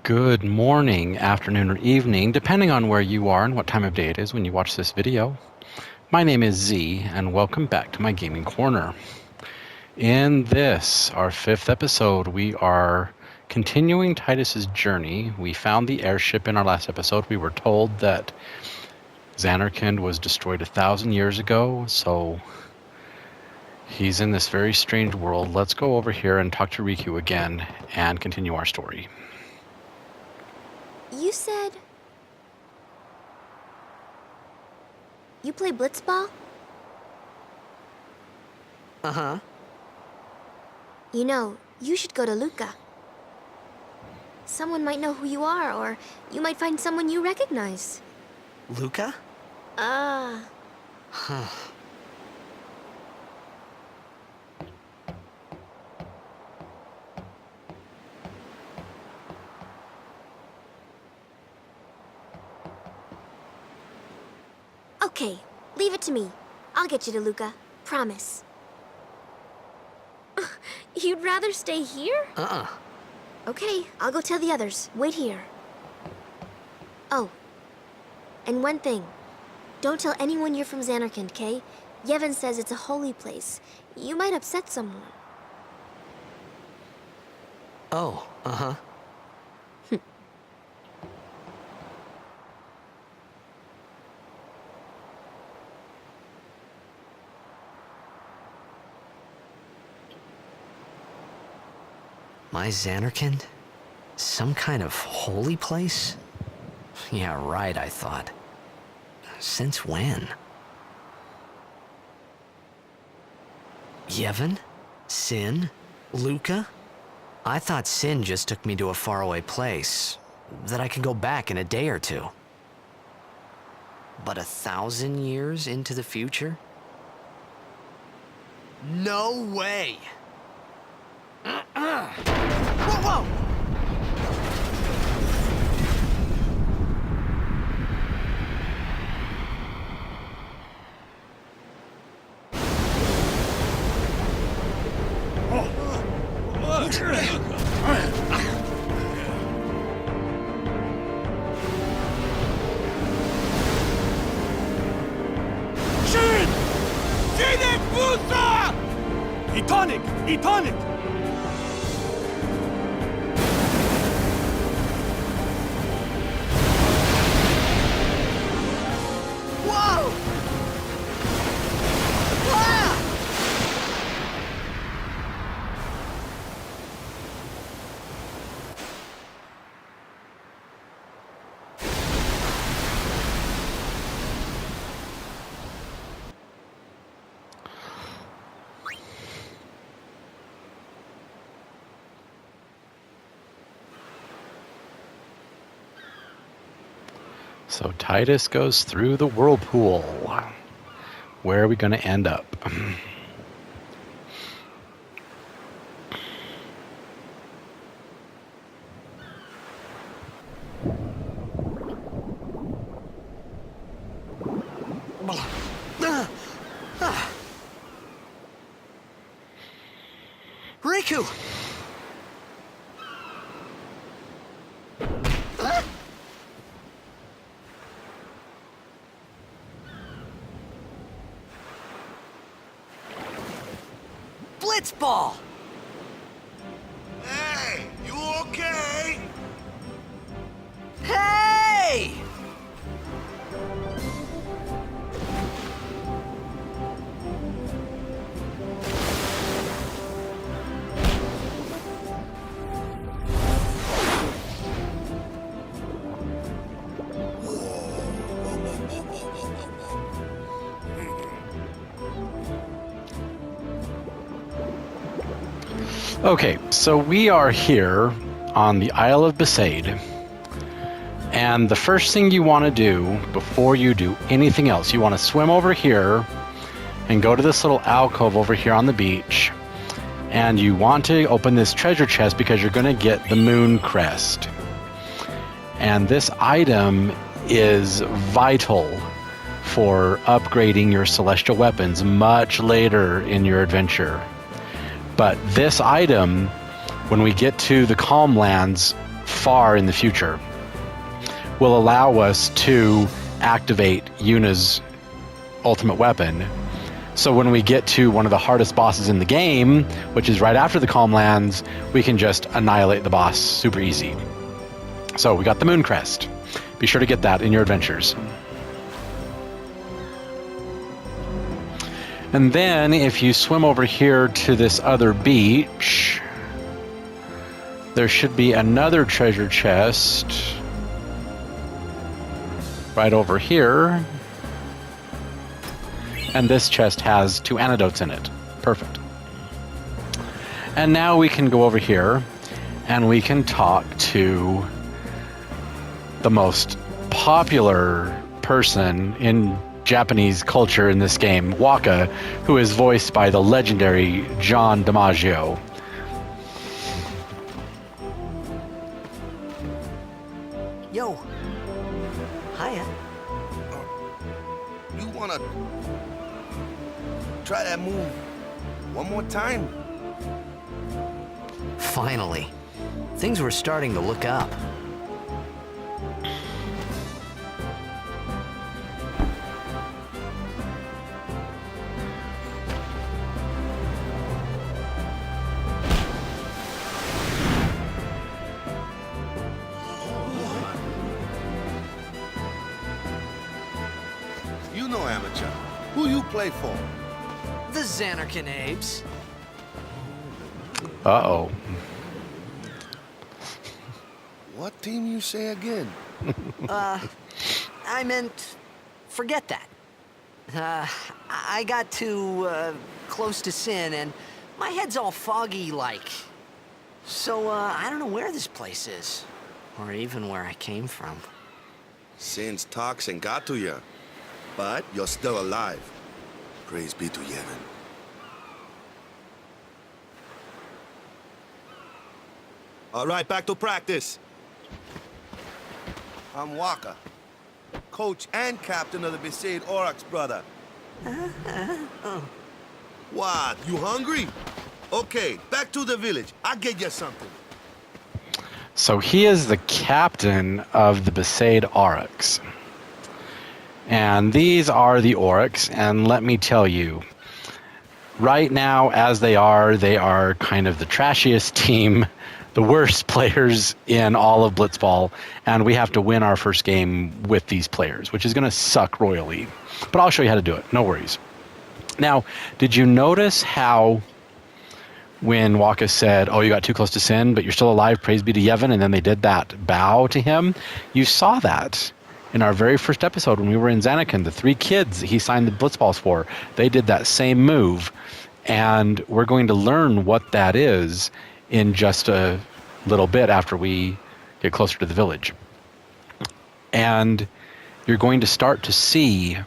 Good morning, afternoon, or evening, depending on where you are and what time of day it is when you watch this video. My name is Z, and welcome back to my gaming corner. In this, our fifth episode, we are continuing Titus's journey. We found the airship in our last episode. We were told that Xanarkand was destroyed 1,000 years ago, so he's in this very strange world. Let's go over here and talk to Riku again and continue our story. You said... you play blitzball? Uh-huh. You know, you should go to Luca. Someone might know who you are, or you might find someone you recognize. Luca? Huh. Okay, leave it to me. I'll get you to Luca. Promise. You'd rather stay here? Okay, I'll go tell the others. Wait here. Oh, and one thing. Don't tell anyone you're from Xanarkand, okay? Yevon says it's a holy place. You might upset someone. Oh, uh-huh. My Xanarkand? Some kind of holy place? Yeah, right, I thought. Since when? Yevon? Sin? Luca? I thought Sin just took me to a faraway place, that I could go back in a day or two. But 1,000 years into the future? No way! Whoa, whoa! Shit! Sine Fusa! Etonic! Etonic! Whoa! Ah! So Titus goes through the whirlpool. Where are we going to end up? Riku! Blitzball! Hey, you okay? Hey! Okay, so we are here on the Isle of Besaid. And the first thing you want to do before you do anything else, you want to swim over here and go to this little alcove over here on the beach. And you want to open this treasure chest because you're going to get the moon crest. And this item is vital for upgrading your celestial weapons much later in your adventure. But this item, when we get to the Calm Lands, far in the future will allow us to activate Yuna's ultimate weapon. So when we get to one of the hardest bosses in the game, which is right after the Calm Lands, we can just annihilate the boss super easy. So we got the Moon Crest. Be sure to get that in your adventures. And then if you swim over here to this other beach, there should be another treasure chest right over here. And this chest has 2 antidotes in it. Perfect. And now we can go over here and we can talk to the most popular person in Japanese culture in this game, Waka, who is voiced by the legendary John DiMaggio. Yo. Hiya. You wanna try that move one more time? Finally. Things were starting to look up. You know, amateur. Who you play for? The Xanarkin Apes. Uh-oh. What team you say again? I meant, forget that. I got too, close to Sin, and my head's all foggy like. So, I don't know where this place is. Or even where I came from. Sin's toxin got to you. But you're still alive. Praise be to Yevon. All right, back to practice. I'm Waka, coach and captain of the Besaid Oryx, brother. What, you hungry? Okay, back to the village. I'll get you something. So he is the captain of the Besaid Oryx. And these are the Oryx, and let me tell you, right now, as they are kind of the trashiest team, the worst players in all of Blitzball, and we have to win our first game with these players, which is going to suck royally. But I'll show you how to do it, no worries. Now, did you notice how when Waka said, oh, you got too close to Sin, but you're still alive, praise be to Yevon, and then they did that bow to him? You saw that in our very first episode when we were in Xanarkin. The 3 kids he signed the Blitzballs for, they did that same move, and we're going to learn what that is in just a little bit after we get closer to the village. And you're going to start to see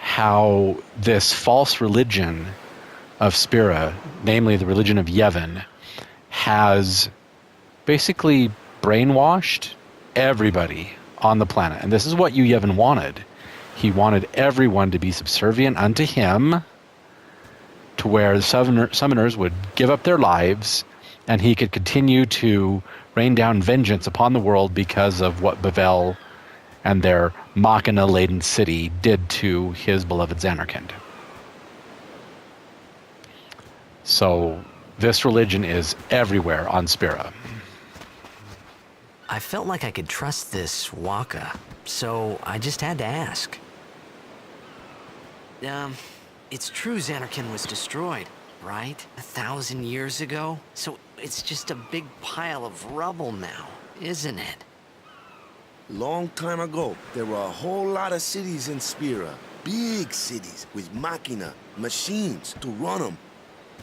how this false religion of Spiria, namely the religion of Yevon, has basically brainwashed everybody on the planet. And this is what Yevon wanted. He wanted everyone to be subservient unto him, to where the summoners would give up their lives and he could continue to rain down vengeance upon the world because of what Bavel and their Machina-laden city did to his beloved Xanarkand. So this religion is everywhere on Spiria. I felt like I could trust this Waka, so I just had to ask. It's true Xanarkin was destroyed, right? 1,000 years ago? So it's just a big pile of rubble now, isn't it? Long time ago, there were a whole lot of cities in Spiria. Big cities with machina, machines to run them.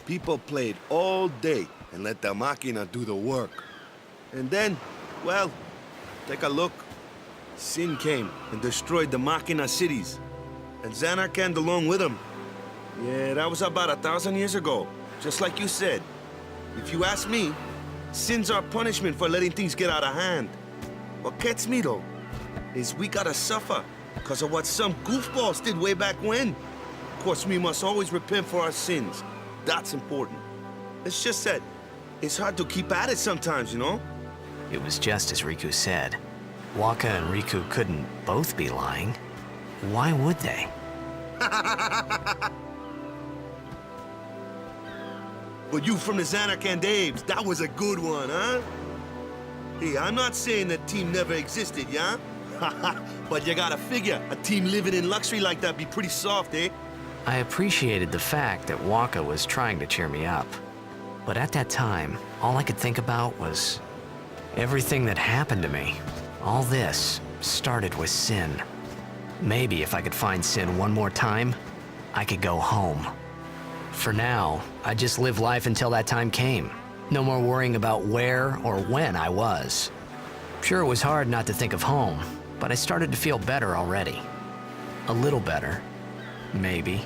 People played all day and let the machina do the work. And then, well, take a look. Sin came and destroyed the machina cities. And Xanarkand along with him. Yeah, that was about 1,000 years ago. Just like you said. If you ask me, Sin's our punishment for letting things get out of hand. What gets me, though, is we gotta suffer because of what some goofballs did way back when. Of course, we must always repent for our sins. That's important. It's just that it's hard to keep at it sometimes, you know? It was just as Riku said. Waka and Riku couldn't both be lying. Why would they? But you from the Xanarkand Daves, that was a good one, huh? Hey, I'm not saying that team never existed, yeah? But you gotta figure, a team living in luxury like that be pretty soft, eh? I appreciated the fact that Waka was trying to cheer me up. But at that time, all I could think about was everything that happened to me. All this started with Sin. Maybe if I could find Sin one more time, I could go home. For now, I just live life until that time came. No more worrying about where or when I was. Sure, it was hard not to think of home, but I started to feel better already. A little better, maybe.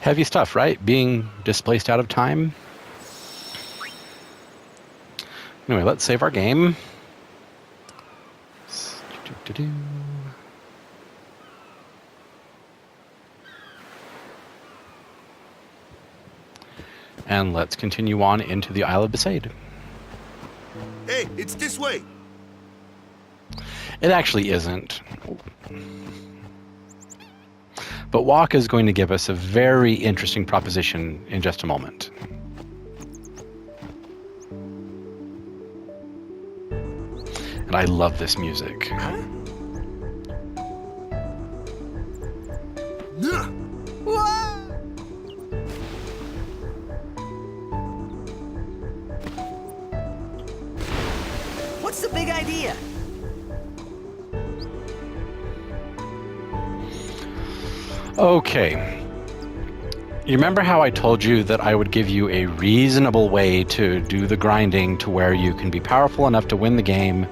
Heavy stuff, right? Being displaced out of time. Anyway, let's save our game. And let's continue on into the Isle of Besaid. Hey, it's this way. It actually isn't. But Waka is going to give us a very interesting proposition in just a moment. And I love this music. What's the big idea? Okay. You remember how I told you that I would give you a reasonable way to do the grinding to where you can be powerful enough to win the game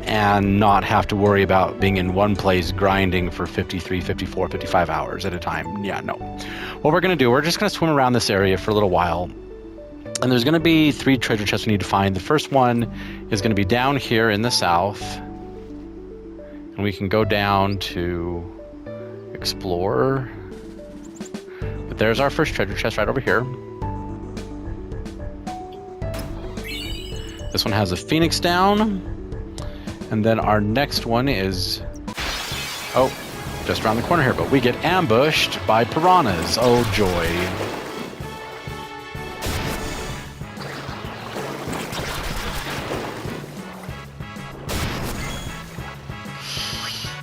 and not have to worry about being in one place grinding for 53, 54, 55 hours at a time? Yeah, no. What we're going to do, we're just going to swim around this area for a little while. And there's going to be 3 treasure chests we need to find. The first one is going to be down here in the south. And we can go down to explore. But there's our first treasure chest right over here. This one has a phoenix down. And then our next one is, oh, just around the corner here, but we get ambushed by piranhas. Oh, joy.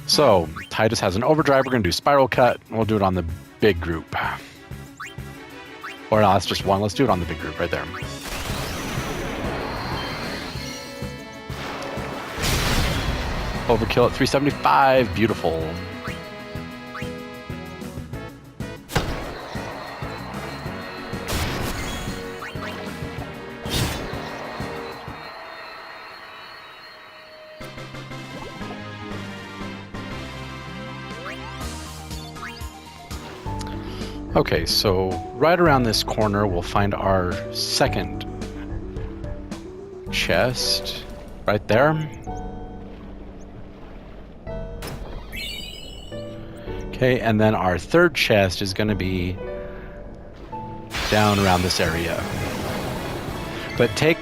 So, Titus has an overdrive. We're going to do spiral cut. We'll do it on the big group. Or no, that's just one. Let's do it on the big group right there. Overkill at 375. Beautiful. Okay, so right around this corner, we'll find our second chest right there. Okay, and then our third chest is going to be down around this area. But take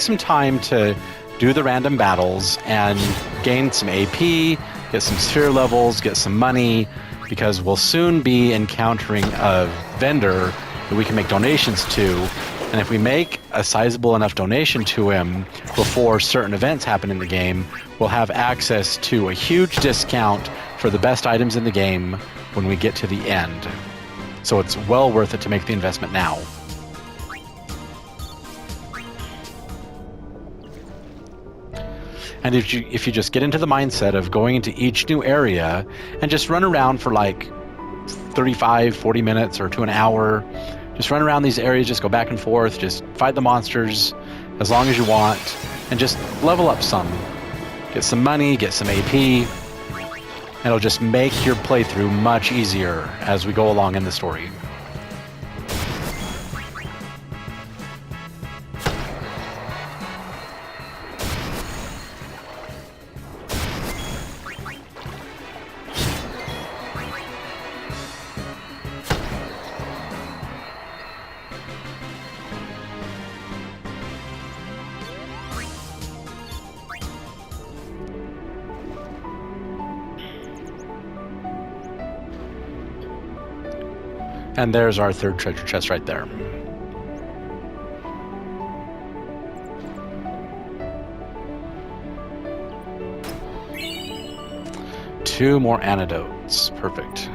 some time to do the random battles and gain some AP, get some sphere levels, get some money, because we'll soon be encountering a vendor that we can make donations to. And if we make a sizable enough donation to him before certain events happen in the game, we'll have access to a huge discount for the best items in the game when we get to the end. So it's well worth it to make the investment now. And if you just get into the mindset of going into each new area and just run around for like 35, 40 minutes or to an hour, just run around these areas, just go back and forth, just fight the monsters as long as you want, and just level up some. Get some money, get some AP, and it'll just make your playthrough much easier as we go along in the story. And there's our third treasure chest right there. Two more antidotes. Perfect.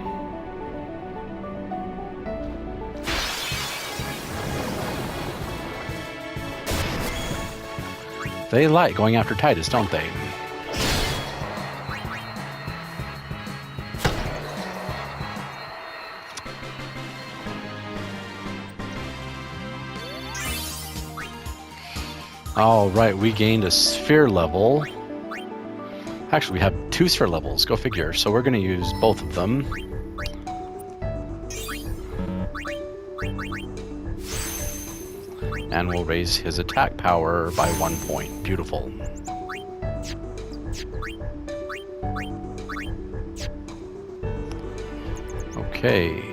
They like going after Titus, don't they? All right, we gained a sphere level. Actually, we have 2 sphere levels, go figure. So we're going to use both of them. And we'll raise his attack power by 1 point. Beautiful. Okay.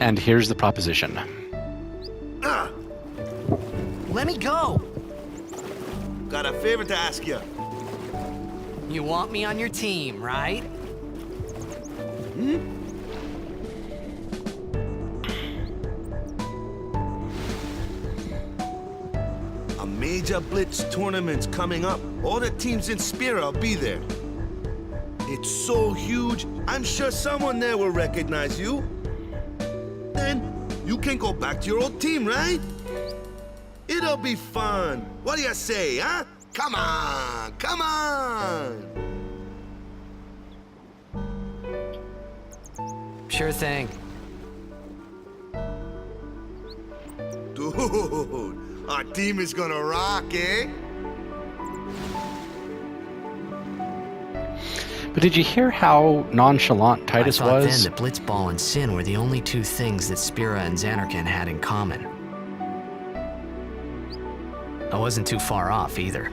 And here's the proposition. Let me go! Got a favor to ask you. You want me on your team, right? A major blitz tournament's coming up. All the teams in Spiria will be there. It's so huge, I'm sure someone there will recognize you. Then you can go back to your old team, right? It'll be fun. What do you say, huh? Come on, come on! Sure thing. Dude, our team is gonna rock, eh? But did you hear how nonchalant Titus I thought was? then that Blitzball and Sin were the only 2 things that Spiria and Zanarkand had in common. I wasn't too far off either.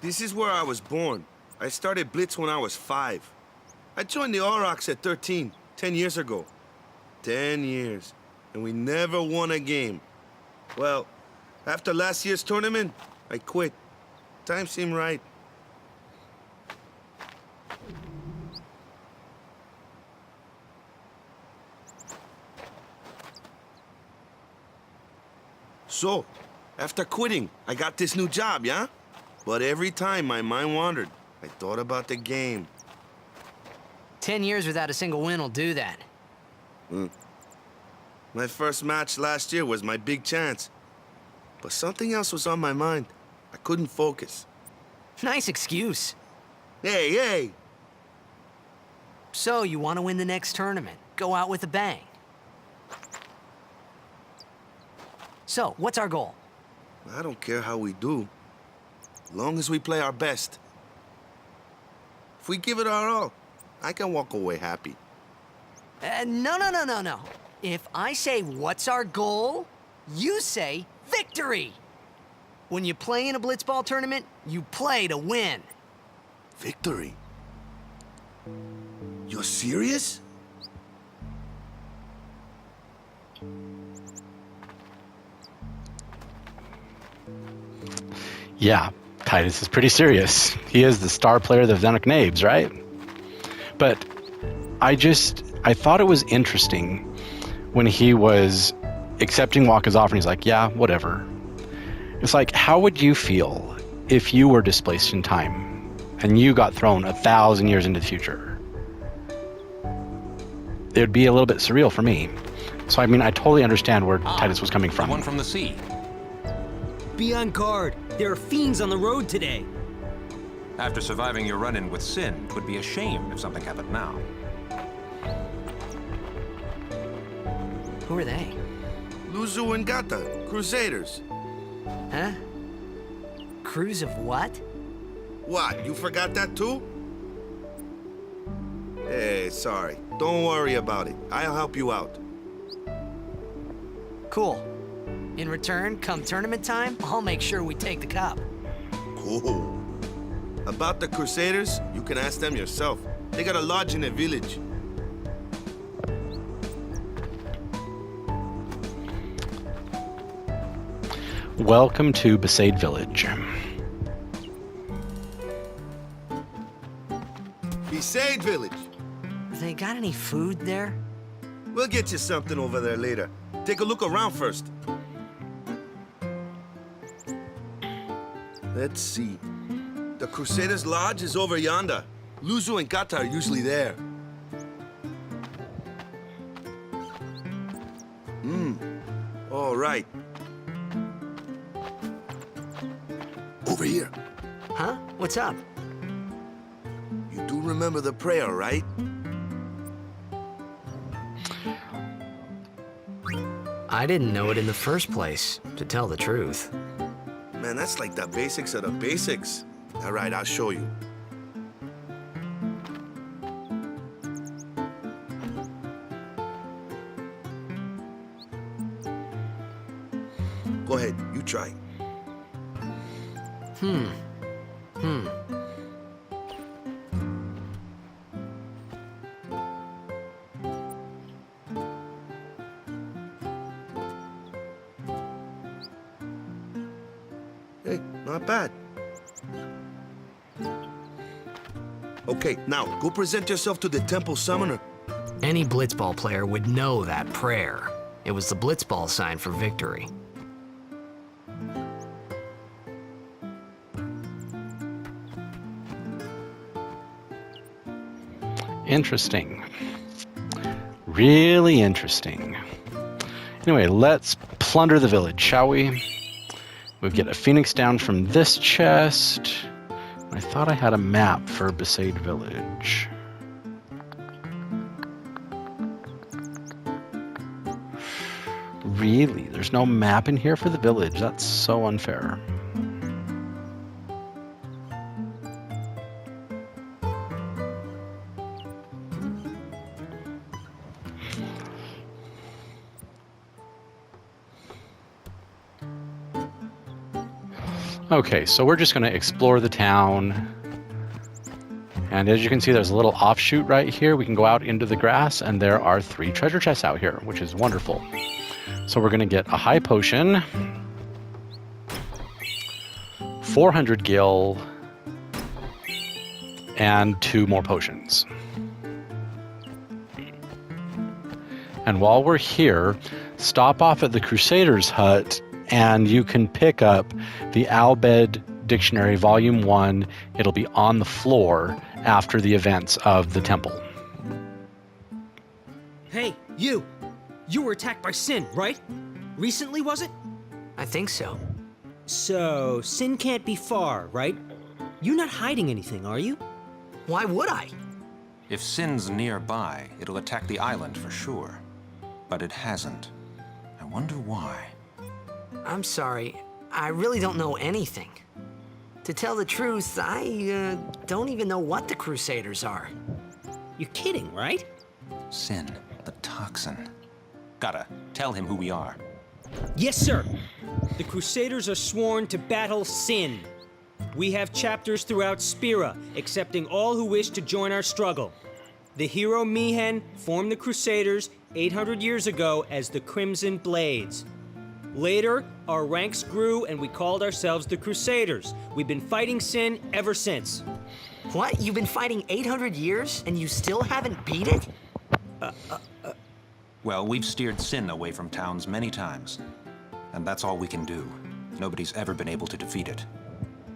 This is where I was born. I started Blitz when I was 5. I joined the Aurochs at 13, 10 years ago. 10 years. And we never won a game. Well, after last year's tournament, I quit. Time seemed right. So, after quitting, I got this new job, yeah? But every time my mind wandered, I thought about the game. 10 years without a single win will do that. My first match last year was my big chance. But something else was on my mind. I couldn't focus. Nice excuse. Hey, hey! So, you want to win the next tournament? Go out with a bang. So, what's our goal? I don't care how we do. As long as we play our best. If we give it our all, I can walk away happy. No. If I say, what's our goal? You say, victory! When you play in a blitzball tournament, you play to win. Victory? You're serious? Yeah, Titus is pretty serious. He is the star player of the Zanarkand Abes, right? But I thought it was interesting when he was accepting Waka's offer and he's like, yeah, whatever. It's like, how would you feel if you were displaced in time and you got thrown 1,000 years into the future? It would be a little bit surreal for me. So, I mean, I totally understand where Titus was coming from. The one from the sea. Be on guard. There are fiends on the road today. After surviving your run-in with Sin, it would be a shame if something happened now. Who are they? Luzu and Gata, Crusaders. Huh? Crews of what? What, you forgot that too? Hey, sorry. Don't worry about it. I'll help you out. Cool. In return, come tournament time, I'll make sure we take the cup. Cool. About the Crusaders, you can ask them yourself. They got a lodge in a village. Welcome to Besaid Village. Besaid Village. They got any food there? We'll get you something over there later. Take a look around first. Let's see. The Crusaders' Lodge is over yonder. Luzu and Kata are usually there. All right. Over here. Huh? What's up? You do remember the prayer, right? I didn't know it in the first place, to tell the truth. Man, that's like the basics of the basics. All right, I'll show you. Go ahead, you try. Hey, not bad. Okay, now go present yourself to the temple summoner. Any blitzball player would know that prayer. It was the blitzball sign for victory. Interesting. Really interesting. Anyway, let's plunder the village, shall we? We'll get a phoenix down from this chest. I thought I had a map for Besaid Village. Really? There's no map in here for the village? That's so unfair. Okay, so we're just going to explore the town. And as you can see, there's a little offshoot right here. We can go out into the grass, and there are 3 treasure chests out here, which is wonderful. So we're going to get a high potion, 400 gil, and 2 more potions. And while we're here, stop off at the Crusaders' hut, and you can pick up the Albed Dictionary, Volume 1. It'll be on the floor after the events of the temple. Hey, you! You were attacked by Sin, right? Recently, was it? I think so. So, Sin can't be far, right? You're not hiding anything, are you? Why would I? If Sin's nearby, it'll attack the island for sure. But it hasn't. I wonder why. I'm sorry. I really don't know anything. To tell the truth, I don't even know what the Crusaders are. You're kidding, right? Sin, the toxin. Gotta tell him who we are. Yes, sir. The Crusaders are sworn to battle Sin. We have chapters throughout Spiria, accepting all who wish to join our struggle. The hero Mihen formed the Crusaders 800 years ago as the Crimson Blades. Later, our ranks grew and we called ourselves the Crusaders. We've been fighting Sin ever since. What? You've been fighting 800 years and you still haven't beat it? Well, we've steered Sin away from towns many times. And that's all we can do. Nobody's ever been able to defeat it.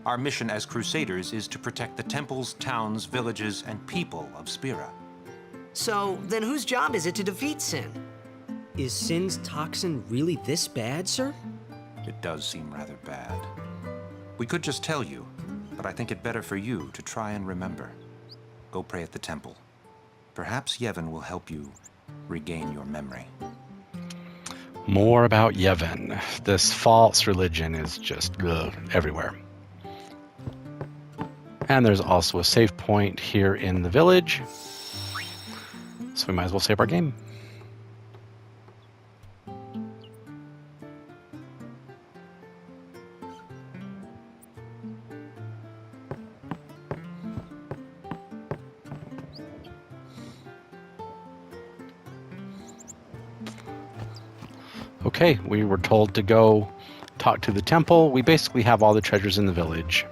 Our mission as Crusaders is to protect the temples, towns, villages, and people of Spiria. So, then whose job is it to defeat Sin? Is Sin's toxin really this bad, sir? It does seem rather bad. We could just tell you, but I think it better for you to try and remember. Go pray at the temple. Perhaps Yevon will help you regain your memory. More about Yevon. This false religion is just everywhere. And there's also a save point here in the village. So we might as well save our game. Okay, we were told to go talk to the temple. We basically have all the treasures in the village.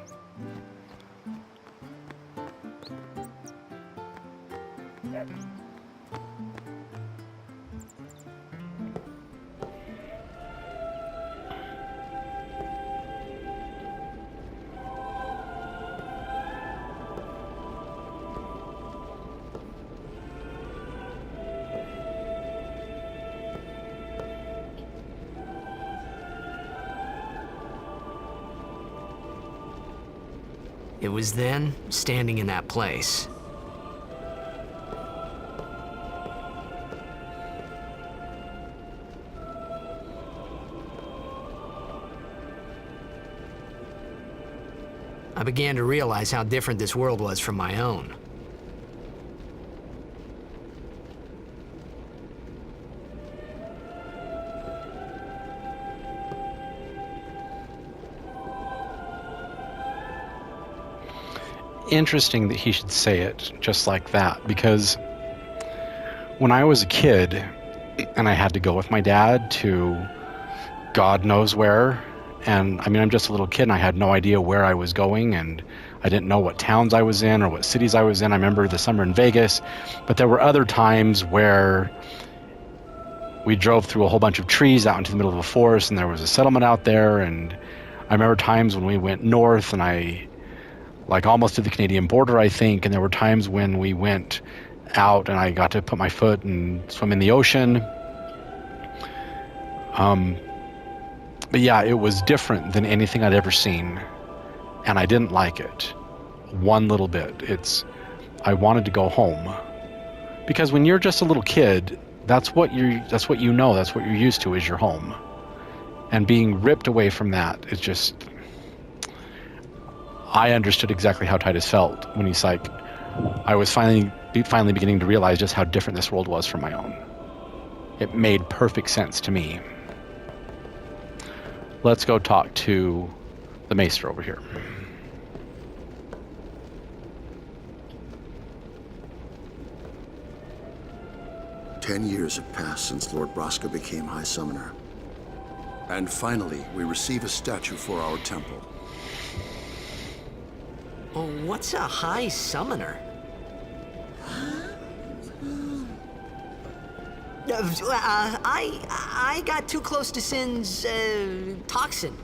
It was then, standing in that place, I began to realize how different this world was from my own. Interesting that he should say it just like that, because when I was a kid and I had to go with my dad to God knows where, and I mean, I'm just a little kid and I had no idea where I was going, and I didn't know what towns I was in or what cities I was in. I remember the summer in Vegas, but there were other times where we drove through a whole bunch of trees out into the middle of a forest and there was a settlement out there. And I remember times when we went north and I like almost to the Canadian border, I think, and there were times when we went out and I got to put my foot and swim in the ocean. But yeah, it was different than anything I'd ever seen, and I didn't like it one little bit. I wanted to go home, because when you're just a little kid, that's what you know, that's what you're used to is your home, and being ripped away from that is just. I understood exactly how Titus felt when he's like, I was finally beginning to realize just how different this world was from my own. It made perfect sense to me. Let's go talk to the maester over here. Ten years have passed since Lord Braska became High Summoner. And finally, we receive a statue for our temple. Oh, what's a High Summoner? I got too close to Sin's, toxin.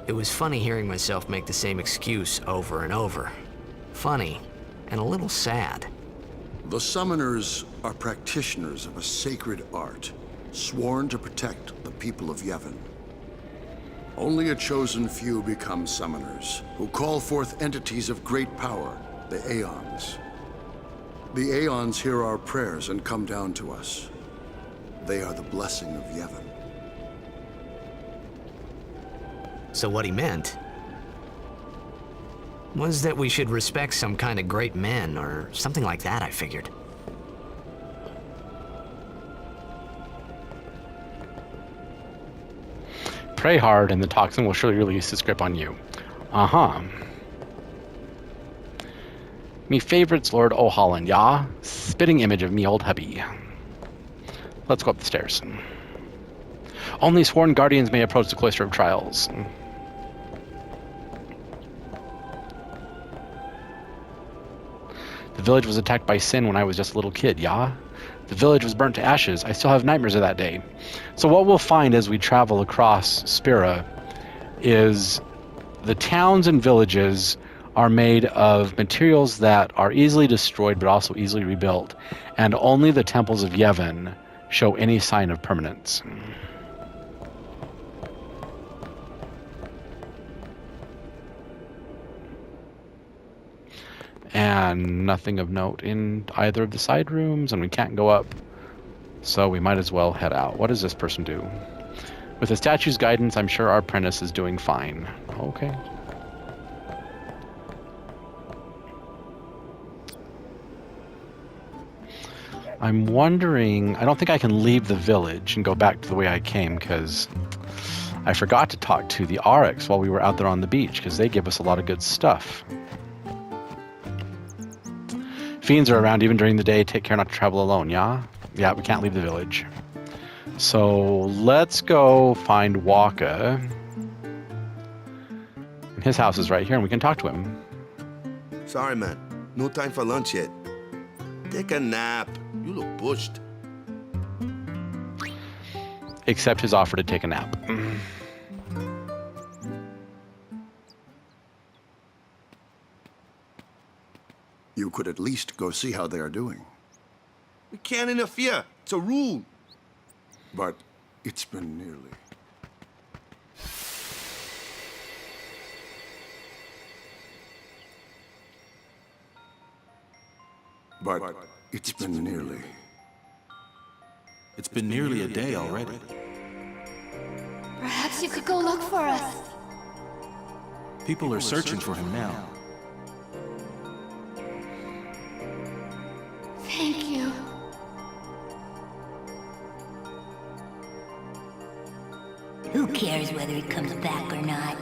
It was funny hearing myself make the same excuse over and over. Funny, and a little sad. The Summoners are practitioners of a sacred art, sworn to protect the people of Yevon. Only a chosen few become Summoners, who call forth entities of great power, the Aeons. The Aeons hear our prayers and come down to us. They are the blessing of Yevon. So what he meant was that we should respect some kind of great men, or something like that, I figured. Pray hard, and the toxin will surely release its grip on you. Me favorites Lord O'Holland, ya? Spitting image of me old hubby. Let's go up the stairs. Only sworn guardians may approach the Cloister of Trials. The village was attacked by Sin when I was just a little kid, ya? The village was burnt to ashes. I still have nightmares of that day. So what we'll find as we travel across Spiria is the towns and villages are made of materials that are easily destroyed but also easily rebuilt, and only the temples of Yevon show any sign of permanence. And nothing of note in either of the side rooms, and we can't go up, so we might as well head out. What does this person do? With the statue's guidance, I'm sure our apprentice is doing fine. Okay. I'm wondering, I don't think I can leave the village and go back to the way I came, because I forgot to talk to the RX while we were out there on the beach, because they give us a lot of good stuff. Fiends are around even during the day. Take care not to travel alone, yeah? Yeah, we can't leave the village. So let's go find Waka. His house is right here, and we can talk to him. Sorry, man. No time for lunch yet. Take a nap. You look pushed. Accept his offer to take a nap. You could at least go see how they are doing. We can't interfere. It's a rule. But it's been nearly. But it's been nearly. It's been nearly a day already. Perhaps you could go look for us. People are searching for him now. Thank you. Who cares whether he comes back or not?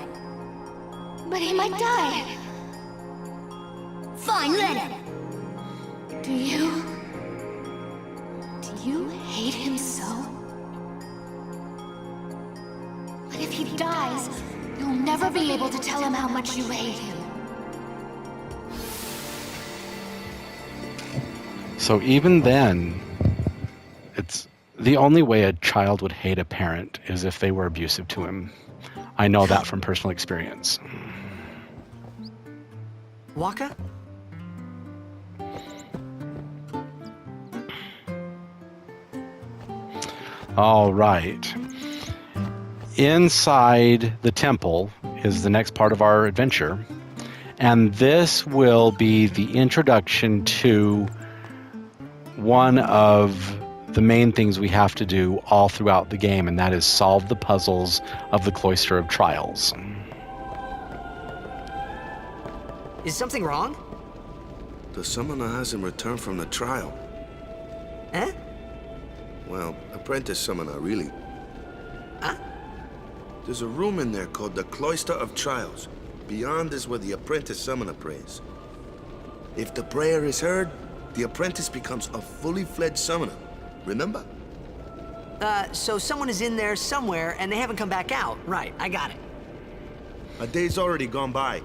But he might die. Fine, let him. Do you hate him so? But if he dies, you'll never be able to tell him how much you hate him. So even then, it's the only way a child would hate a parent is if they were abusive to him. I know that from personal experience. Waka? All right. Inside the temple is the next part of our adventure. And this will be the introduction to one of the main things we have to do all throughout the game, and that is solve the puzzles of the Cloister of Trials. Is something wrong? The summoner hasn't returned from the trial. Eh? Well, apprentice summoner, really. Huh? There's a room in there called the Cloister of Trials. Beyond is where the apprentice summoner prays. If the prayer is heard, the apprentice becomes a fully fledged summoner. Remember? So someone is in there somewhere and they haven't come back out. Right, I got it. A day's already gone by.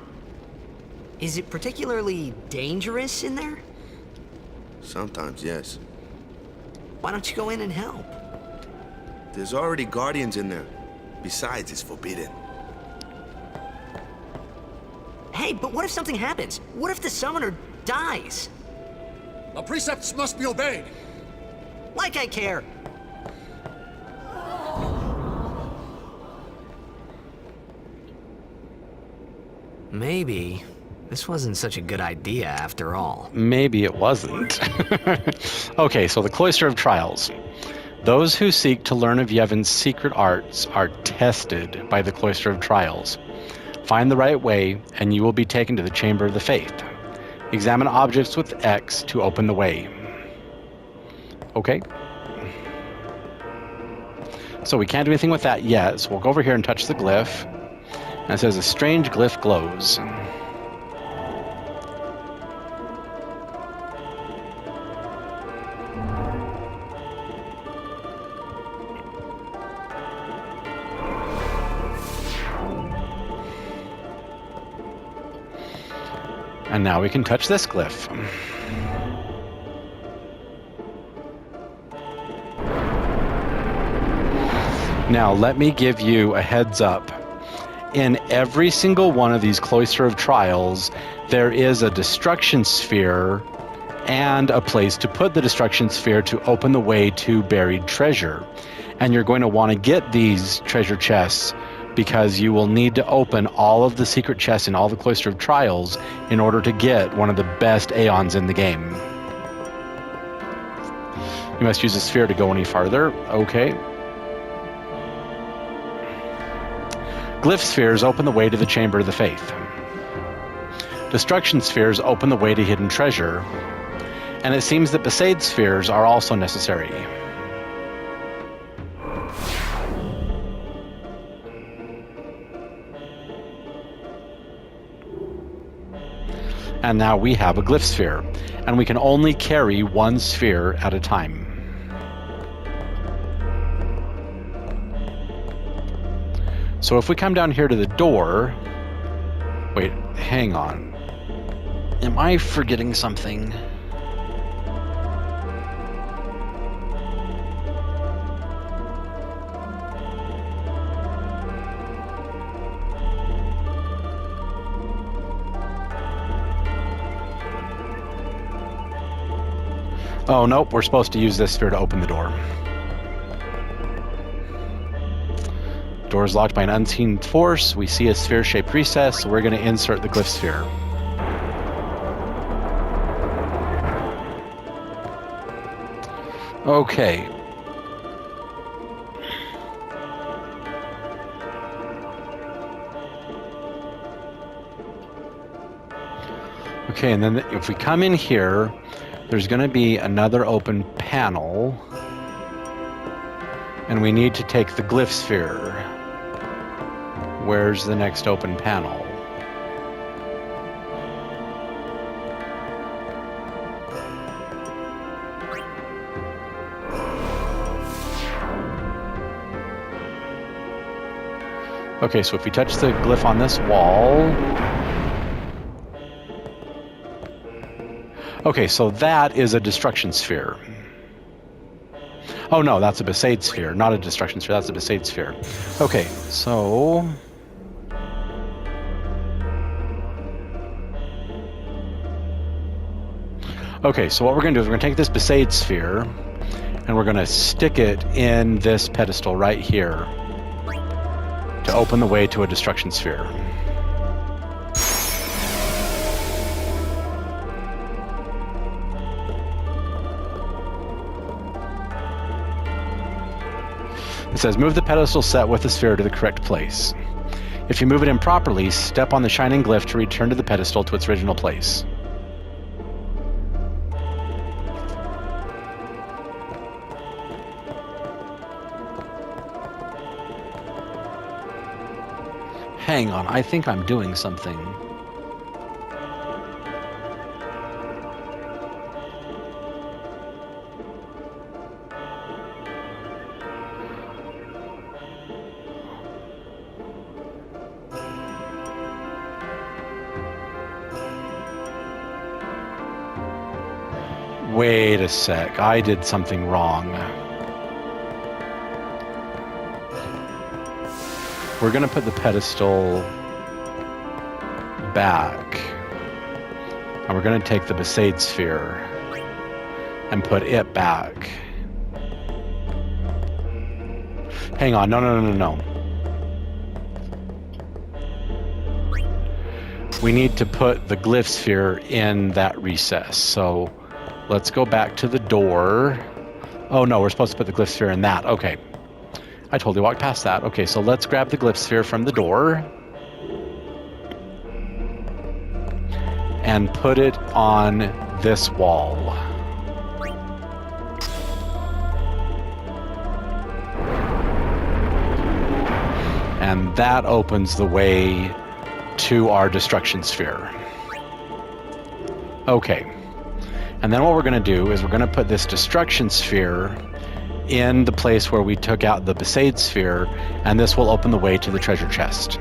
Is it particularly dangerous in there? Sometimes, yes. Why don't you go in and help? There's already guardians in there. Besides, it's forbidden. Hey, but what if something happens? What if the summoner dies? The precepts must be obeyed. Like I care. Maybe this wasn't such a good idea after all. Maybe it wasn't. Okay, so the Cloister of Trials. Those who seek to learn of Yevon's secret arts are tested by the Cloister of Trials. Find the right way, and you will be taken to the Chamber of the Faith. Examine objects with X to open the way. Okay. So we can't do anything with that yet, so we'll go over here and touch the glyph. And it says a strange glyph glows. And now we can touch this glyph. Now let me give you a heads up. In every single one of these Cloister of Trials, there is a destruction sphere and a place to put the destruction sphere to open the way to buried treasure. And you're going to want to get these treasure chests because you will need to open all of the secret chests in all the Cloister of Trials in order to get one of the best Aeons in the game. You must use a sphere to go any farther. Okay. Glyph spheres open the way to the Chamber of the Faith. Destruction spheres open the way to hidden treasure. And it seems that Besaid spheres are also necessary. And now we have a glyph sphere. And we can only carry one sphere at a time. So if we come down here to the door... Wait, hang on. Am I forgetting something? Oh, nope, we're supposed to use this sphere to open the door. Door is locked by an unseen force. We see a sphere-shaped recess, so we're going to insert the glyph sphere. Okay. Okay, and then if we come in here, there's going to be another open panel, and we need to take the glyph sphere. Where's the next open panel? Okay, so if we touch the glyph on this wall... Okay, so that is a destruction sphere. Oh no, that's a Besaid sphere, not a destruction sphere, that's a Besaid sphere. Okay, so... Okay, so what we're going to do is we're going to take this Besaid sphere, and we're going to stick it in this pedestal right here to open the way to a destruction sphere. It says, move the pedestal set with the sphere to the correct place. If you move it improperly, step on the shining glyph to return to the pedestal to its original place. Hang on, I think I'm doing something. Wait a sec, I did something wrong. We're gonna put the pedestal back. And we're gonna take the Besaid sphere and put it back. Hang on, no. We need to put the glyph sphere in that recess, so let's go back to the door. Oh no, we're supposed to put the glyph sphere in that. Okay. I totally walked past that. Okay, so let's grab the glyph sphere from the door and put it on this wall. And that opens the way to our destruction sphere. Okay. And then what we're going to do is we're going to put this destruction sphere in the place where we took out the Besaid sphere, and this will open the way to the treasure chest.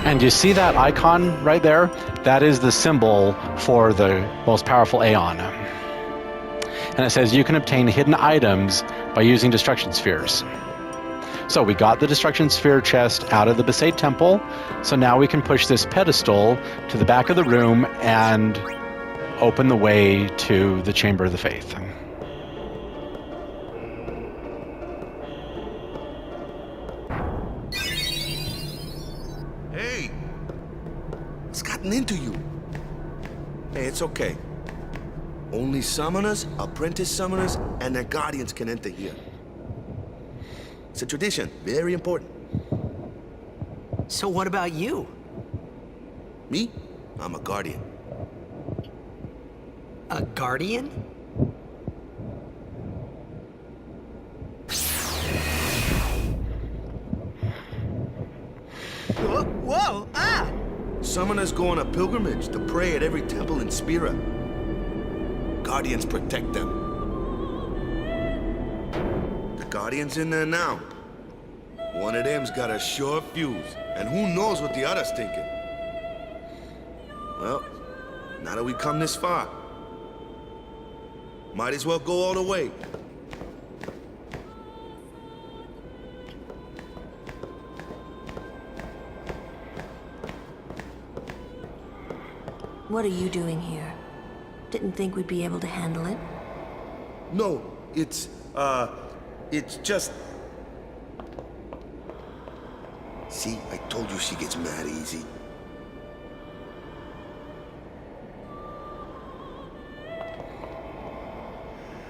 And you see that icon right there? That is the symbol for the most powerful Aeon. And it says you can obtain hidden items by using destruction spheres. So we got the destruction sphere chest out of the Besaid temple, so now we can push this pedestal to the back of the room and open the way to the Chamber of the Faith. Hey! It's gotten into you. Hey, it's okay. Only summoners, apprentice summoners, and their guardians can enter here. It's a tradition, very important. So what about you? Me? I'm a guardian. A guardian? Whoa! Ah! Summoners go on a pilgrimage to pray at every temple in Spira. Guardians protect them. The Guardian's in there now. One of them's got a short fuse, and who knows what the other's thinking. Well, now that we come this far, might as well go all the way. What are you doing here? Didn't think we'd be able to handle it. No, it's just... See, I told you she gets mad easy.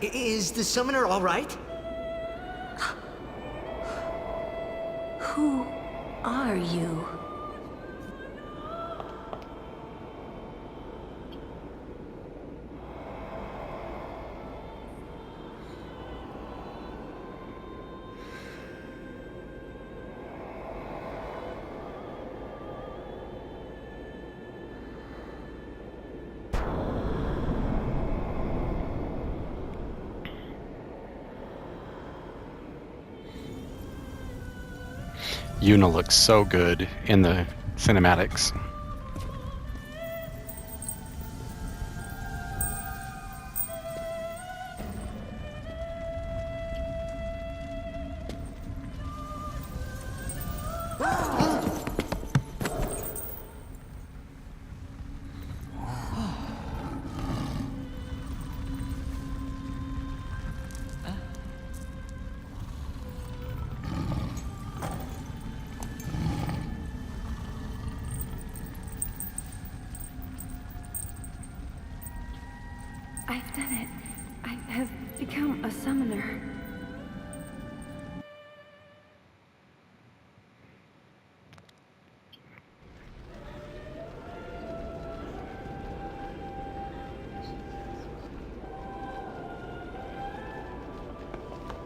Is the summoner all right? Who are you? Yuna looks so good in the cinematics. I've done it. I have become a summoner.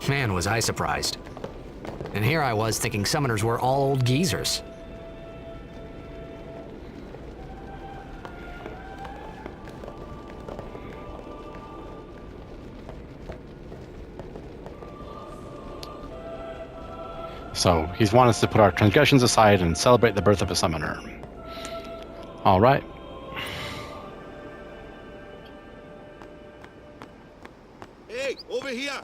Man, was I surprised. And here I was thinking summoners were all old geezers. So he's wanted us to put our transgressions aside and celebrate the birth of a summoner. All right. Hey, over here!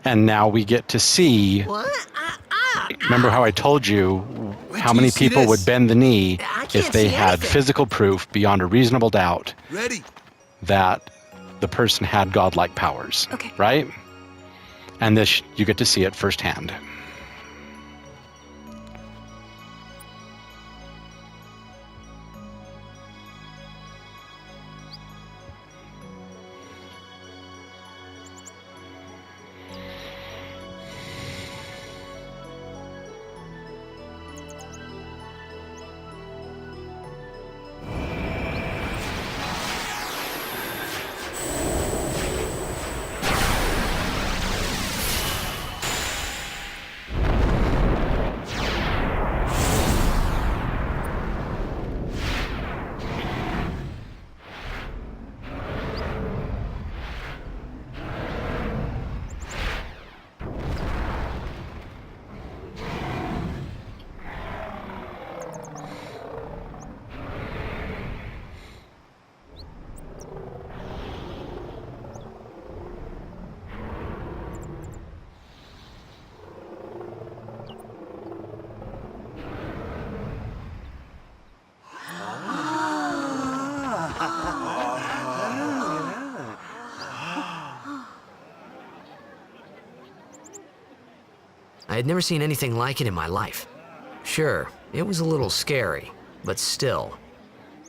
And now we get to see. What? Remember how I told you how many people would bend the knee if they had physical proof beyond a reasonable doubt Ready? that the person had godlike powers, Okay. right? And this, you get to see it firsthand. I had never seen anything like it in my life. Sure, it was a little scary, but still,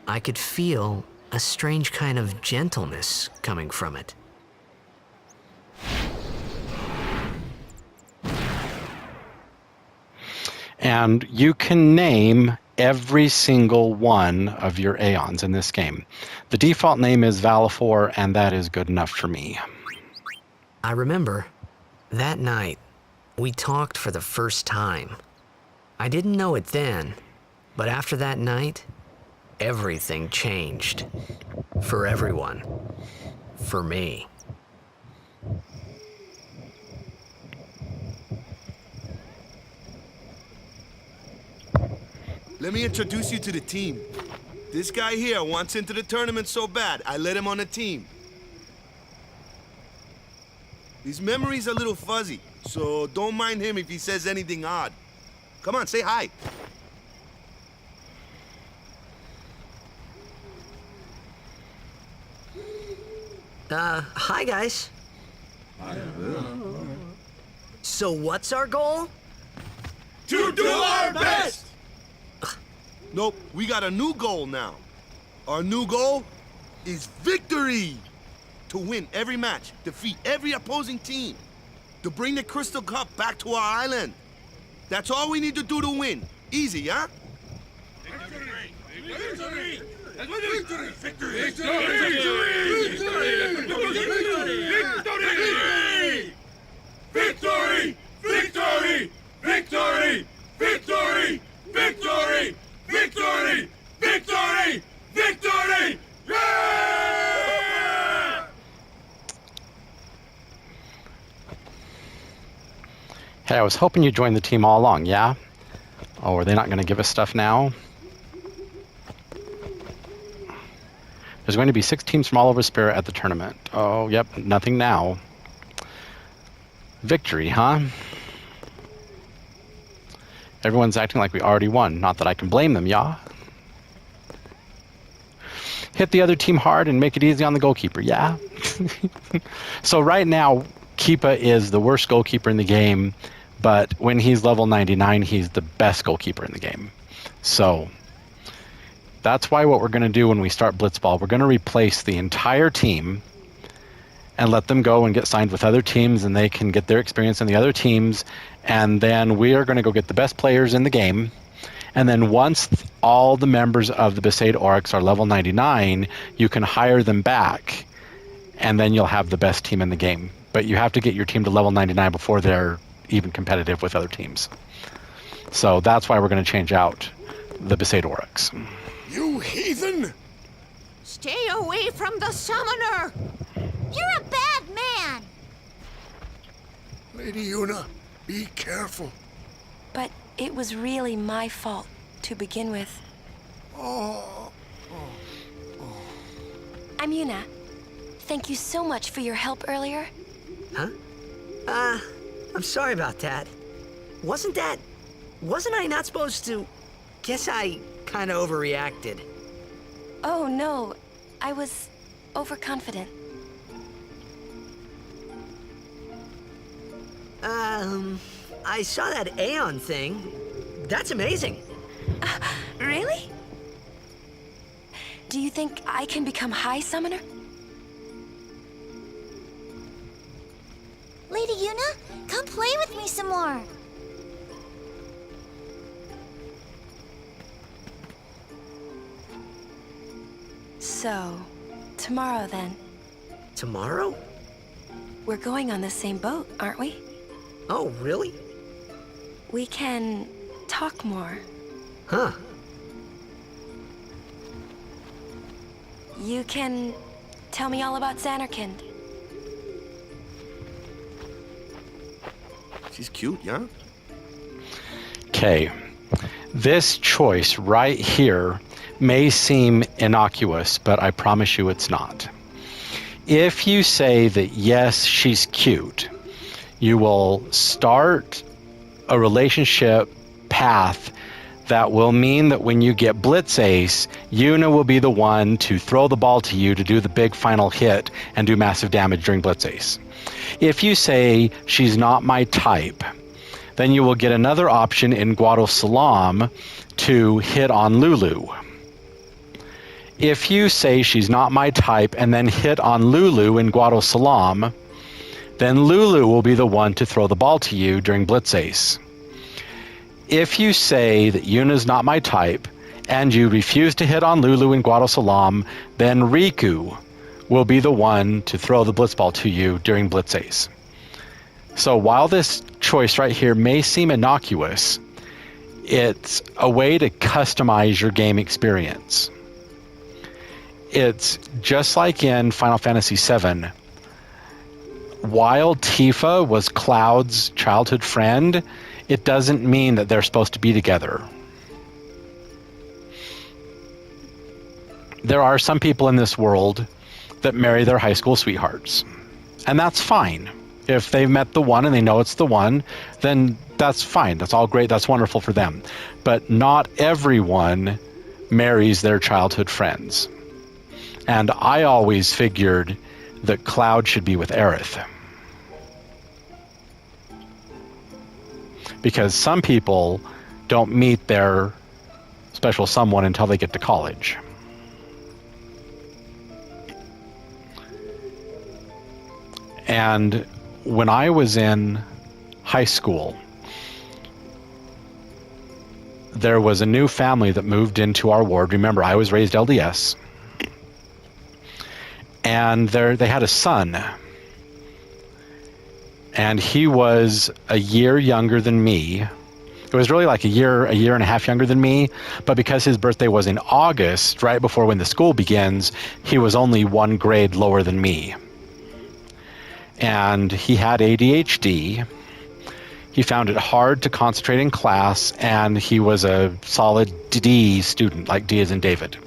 I could feel a strange kind of gentleness coming from it. And you can name every single one of your Aeons in this game. The default name is Valifor, and that is good enough for me. I remember that night we talked for the first time. I didn't know it then, but after that night, everything changed. For everyone. For me. Let me introduce you to the team. This guy here wants into the tournament so bad, I let him on the team. His memory's a little fuzzy, so don't mind him if he says anything odd. Come on, say hi. Hi guys. So what's our goal? To do our best! Nope, we got a new goal now. Our new goal is victory! To win every match, defeat every opposing team, to bring the Crystal Cup back to our island. That's all we need to do to win. Easy, huh? Victory! Victory! Victory! Victory! Victory! Victory! Victory! Victory! Victory! Victory! Victory! Victory! Yeah! Hey, I was hoping you'd join the team all along, yeah? Oh, are they not going to give us stuff now? There's going to be 6 teams from all over Spirit at the tournament. Oh, yep, nothing now. Victory, huh? Everyone's acting like we already won. Not that I can blame them, yeah? Hit the other team hard and make it easy on the goalkeeper, yeah? So right now, Keepa is the worst goalkeeper in the game, but when he's level 99, he's the best goalkeeper in the game. So that's why what we're going to do when we start Blitzball, we're going to replace the entire team and let them go and get signed with other teams, and they can get their experience in the other teams, and then we are going to go get the best players in the game. And then once all the members of the Besaid Oryx are level 99, you can hire them back, and then you'll have the best team in the game. But you have to get your team to level 99 before they're even competitive with other teams. So that's why we're going to change out the Besaid Oryx. You heathen! Stay away from the summoner! You're a bad man! Lady Una, be careful. But it was really my fault to begin with. I'm Yuna. Thank you so much for your help earlier. Huh? I'm sorry about that. Wasn't I not supposed to? Guess I kinda overreacted. Oh no, I was overconfident. I saw that Aeon thing. That's amazing. Really? Do you think I can become High Summoner? Lady Yuna, come play with me some more. So, tomorrow then. Tomorrow? We're going on the same boat, aren't we? Oh, really? We can talk more. Huh. You can tell me all about Xanarkand. She's cute, yeah? Okay, this choice right here may seem innocuous, but I promise you it's not. If you say that yes, she's cute, you will start a relationship path that will mean that when you get Blitz Ace, Yuna will be the one to throw the ball to you to do the big final hit and do massive damage during Blitz Ace. If you say she's not my type, then you will get another option in Guado Salam to hit on Lulu. If you say she's not my type and then hit on Lulu in Guado Salam, then Lulu will be the one to throw the ball to you during Blitz Ace. if you say that Yuna's not my type, and you refuse to hit on Lulu and Guadosalam, then Riku will be the one to throw the blitzball to you during Blitz Ace. So while this choice right here may seem innocuous, it's a way to customize your game experience. It's just like in Final Fantasy VII. While Tifa was Cloud's childhood friend, it doesn't mean that they're supposed to be together. There are some people in this world that marry their high school sweethearts, and that's fine. If they've met the one and they know it's the one, then that's fine. That's all great. That's wonderful for them. But not everyone marries their childhood friends. And I always figured that Cloud should be with Aerith. Because some people don't meet their special someone until they get to college. And when I was in high school, there was a new family that moved into our ward. Remember, I was raised LDS. And they had a son. And he was a year younger than me. It was really like a year and a half younger than me. But because his birthday was in August, right before when the school begins, he was only one grade lower than me. And he had ADHD. He found it hard to concentrate in class, and he was a solid D student, like D as in David.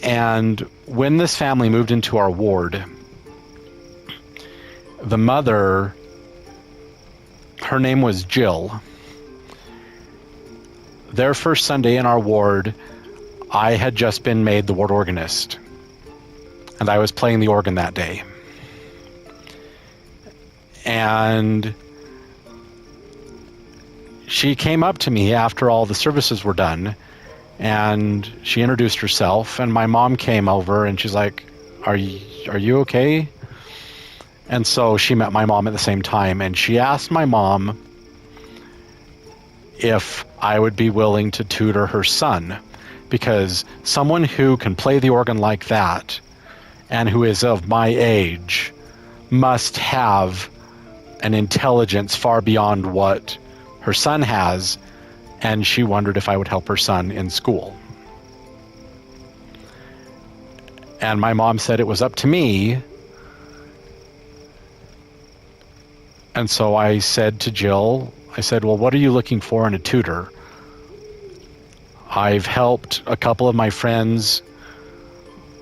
And when this family moved into our ward, the mother, her name was Jill. Their first Sunday in our ward, I had just been made the ward organist. And I was playing the organ that day. And she came up to me after all the services were done, and she introduced herself, and my mom came over, and she's like, are you okay? And so she met my mom at the same time, and she asked my mom if I would be willing to tutor her son, because someone who can play the organ like that and who is of my age must have an intelligence far beyond what her son has, and she wondered if I would help her son in school. And my mom said it was up to me. And so I said to Jill, I said, well, what are you looking for in a tutor? I've helped a couple of my friends.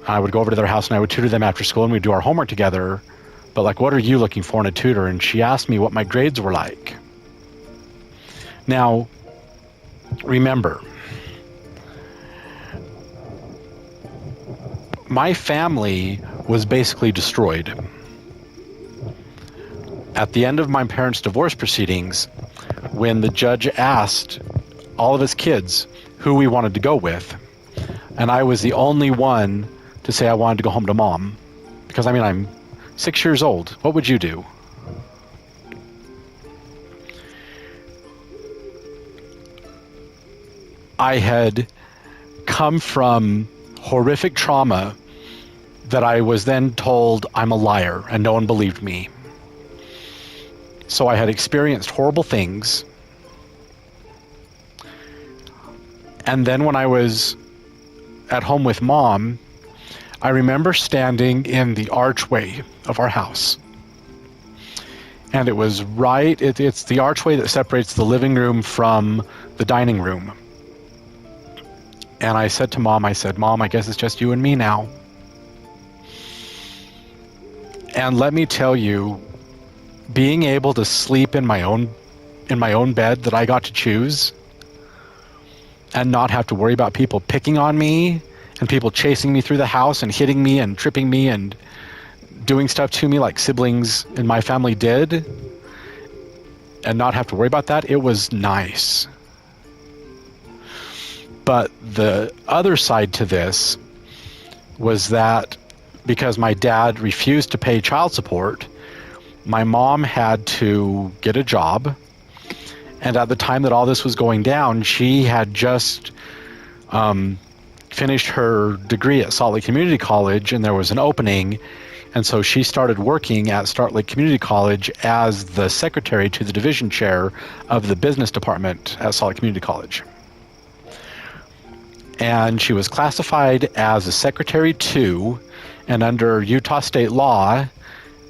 I would go over to their house and I would tutor them after school, and we'd do our homework together. But like, what are you looking for in a tutor? And she asked me what my grades were like. Now, remember, my family was basically destroyed. At the end of my parents' divorce proceedings, when the judge asked all of his kids who we wanted to go with, and I was the only one to say I wanted to go home to mom, because I mean, I'm 6 years old. What would you do? I had come from horrific trauma that I was then told I'm a liar, and no one believed me. So I had experienced horrible things. And then when I was at home with mom, I remember standing in the archway of our house. And it was right, it's the archway that separates the living room from the dining room. And I said to mom, I said, Mom, I guess it's just you and me now. And let me tell you, being able to sleep in my own bed that I got to choose, and not have to worry about people picking on me and people chasing me through the house and hitting me and tripping me and doing stuff to me like siblings in my family did, and not have to worry about that, it was nice. But the other side to this was that because my dad refused to pay child support, my mom had to get a job, And at the time that all this was going down, she had just finished her degree at Salt Lake Community College, and there was an opening. And so she started working at Salt Lake Community College as the secretary to the division chair of the business department at Salt Lake Community College. And she was classified as a secretary 2, and under Utah state law,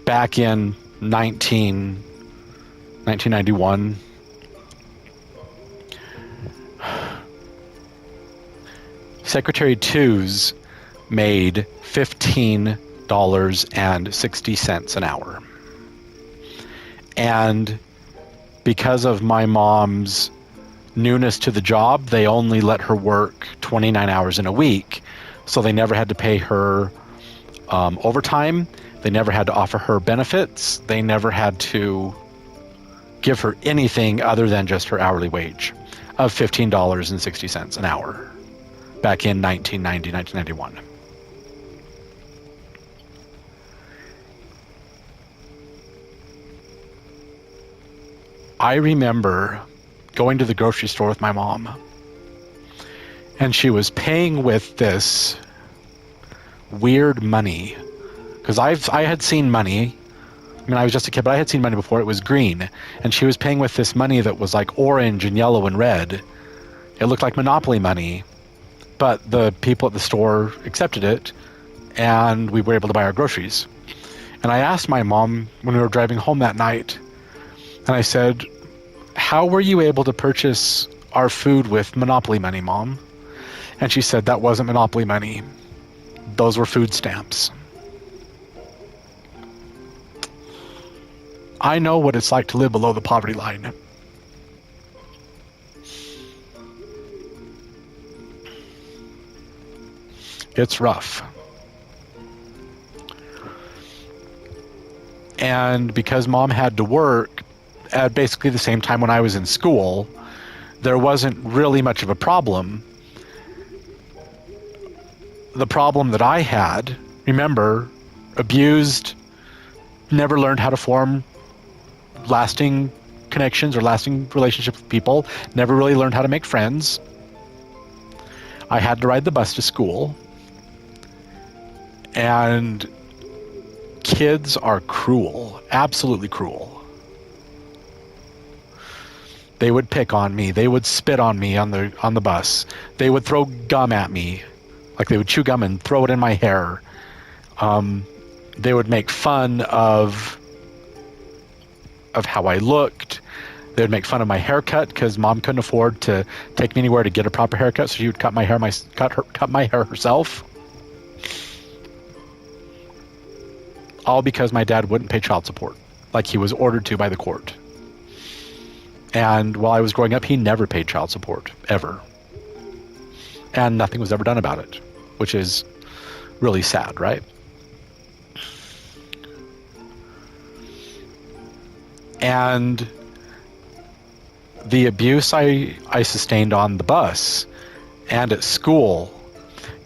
back in 1991, Secretary 2s made $15.60 an hour. And because of my mom's newness to the job, they only let her work 29 hours in a week. So they never had to pay her overtime. They never had to offer her benefits. They never had to give her anything other than just her hourly wage of $15.60 an hour back in 1991. I remember going to the grocery store with my mom, and she was paying with this weird money, because I had seen money. I mean, I was just a kid, but I had seen money before. It was green, and she was paying with this money that was like orange and yellow and red. It looked like Monopoly money, but the people at the store accepted it, and we were able to buy our groceries. And I asked my mom when we were driving home that night, and I said, "How were you able to purchase our food with Monopoly money, Mom?" And she said, "That wasn't Monopoly money. Those were food stamps." I know what it's like to live below the poverty line. It's rough. And because Mom had to work at basically the same time when I was in school, there wasn't really much of a problem. The problem that I had, remember, abused, never learned how to form lasting connections or lasting relationships with people, never really learned how to make friends. I had to ride the bus to school. And kids are cruel, absolutely cruel. They would pick on me. They would spit on me on the bus. They would throw gum at me, like they would chew gum and throw it in my hair. They would make fun of how I looked. They would make fun of my haircut because Mom couldn't afford to take me anywhere to get a proper haircut, so she would cut my hair herself. All because my dad wouldn't pay child support, like he was ordered to by the court. And while I was growing up, he never paid child support, ever. And nothing was ever done about it, which is really sad, right? And the abuse I sustained on the bus and at school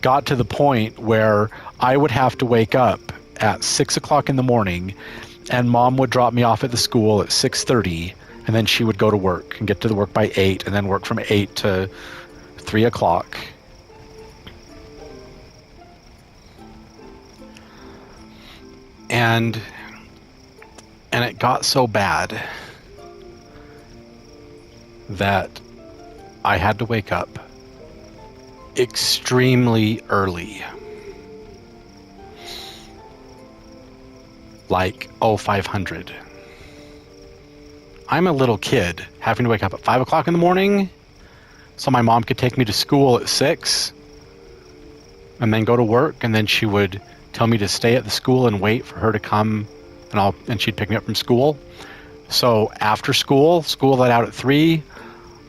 got to the point where I would have to wake up at 6 o'clock in the morning, and Mom would drop me off at the school at 6:30, and then she would go to work and get to the work by 8, and then work from 8 to 3 o'clock. And it got so bad that I had to wake up extremely early. Like 0500. I'm a little kid having to wake up at 5 o'clock in the morning so my mom could take me to school at 6 and then go to work, and then she would tell me to stay at the school and wait for her to come, and she'd pick me up from school. So after school let out at 3.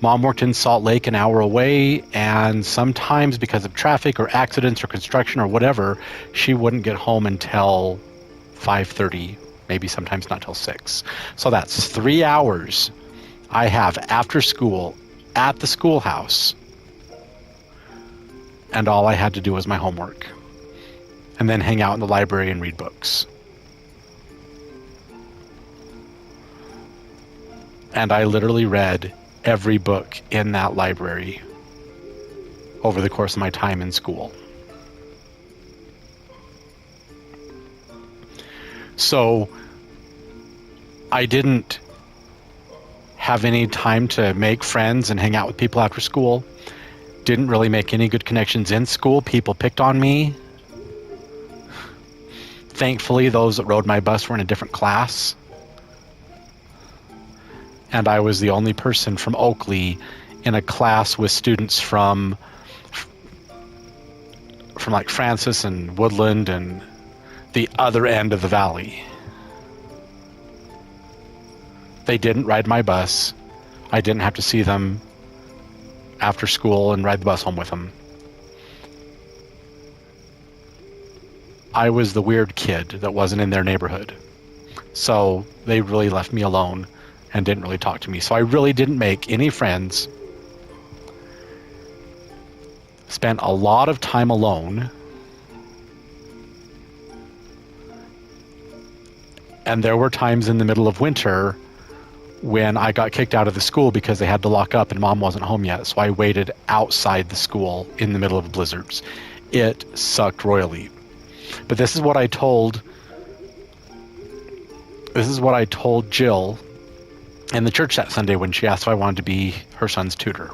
Mom worked in Salt Lake, an hour away, and sometimes because of traffic or accidents or construction or whatever, she wouldn't get home until 5:30, maybe sometimes not till 6. So that's 3 hours I have after school at the schoolhouse, and all I had to do was my homework and then hang out in the library and read books. And I literally read every book in that library over the course of my time in school. So I didn't have any time to make friends and hang out with people after school. Didn't really make any good connections in school. People picked on me. Thankfully, those that rode my bus were in a different class. And I was the only person from Oakley in a class with students from like Francis and Woodland and the other end of the valley. They didn't ride my bus. I didn't have to see them after school and ride the bus home with them. I was the weird kid that wasn't in their neighborhood. So they really left me alone and didn't really talk to me. So I really didn't make any friends. Spent a lot of time alone. And there were times in the middle of winter when I got kicked out of the school because they had to lock up and mom wasn't home yet. So I waited outside the school in the middle of blizzards. It sucked royally. But this is what I told Jill in the church that Sunday when she asked if I wanted to be her son's tutor.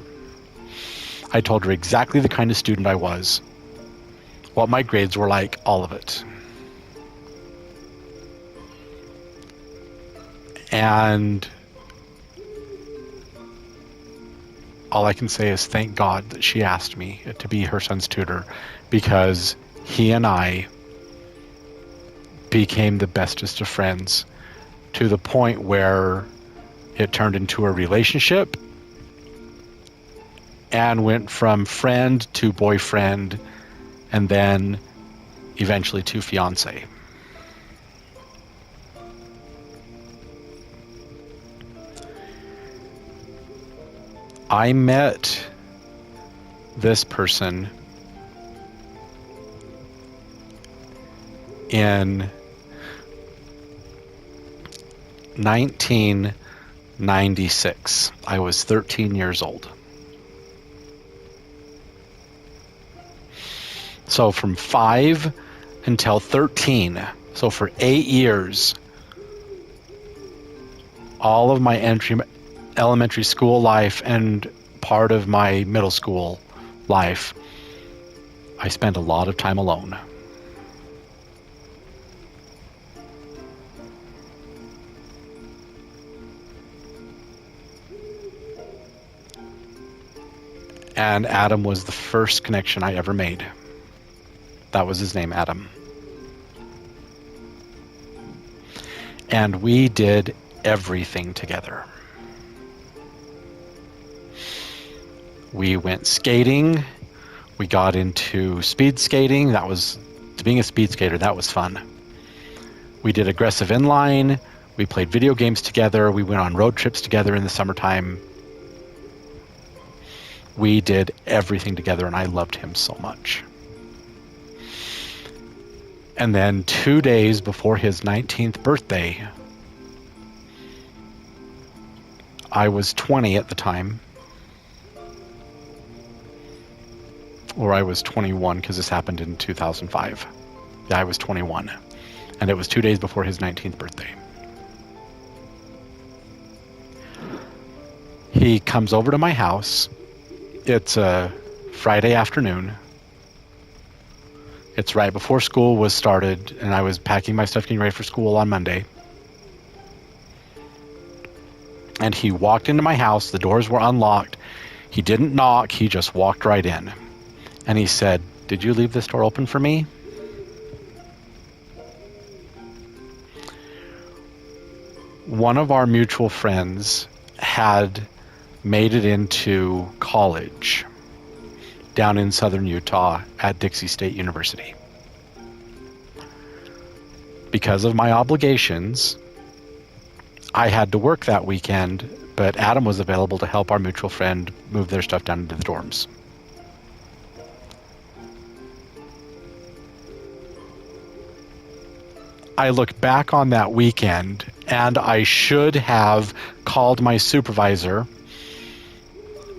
I told her exactly the kind of student I was, what my grades were like, all of it. And all I can say is thank God that she asked me to be her son's tutor, because he and I became the bestest of friends to the point where it turned into a relationship and went from friend to boyfriend and then eventually to fiance. I met this person in 1996. I was 13 years old. So from 5 until 13, so for 8 years, all of my elementary school life and part of my middle school life, I spent a lot of time alone. And Adam was the first connection I ever made. That was his name, Adam. And we did everything together. We went skating. We got into speed skating. Being a speed skater, that was fun. We did aggressive inline. We played video games together. We went on road trips together in the summertime. We did everything together, and I loved him so much. And then 2 days before his 19th birthday, I was 20 at the time. Or I was 21, because this happened in 2005. Yeah, I was 21. And it was 2 days before his 19th birthday. He comes over to my house. It's a Friday afternoon. It's right before school was started, and I was packing my stuff, getting ready for school on Monday. And he walked into my house. The doors were unlocked. He didn't knock. He just walked right in. And he said, "Did you leave this door open for me?" One of our mutual friends had made it into college down in southern Utah at Dixie State University. Because of my obligations, I had to work that weekend, but Adam was available to help our mutual friend move their stuff down into the dorms. I look back on that weekend, and I should have called my supervisor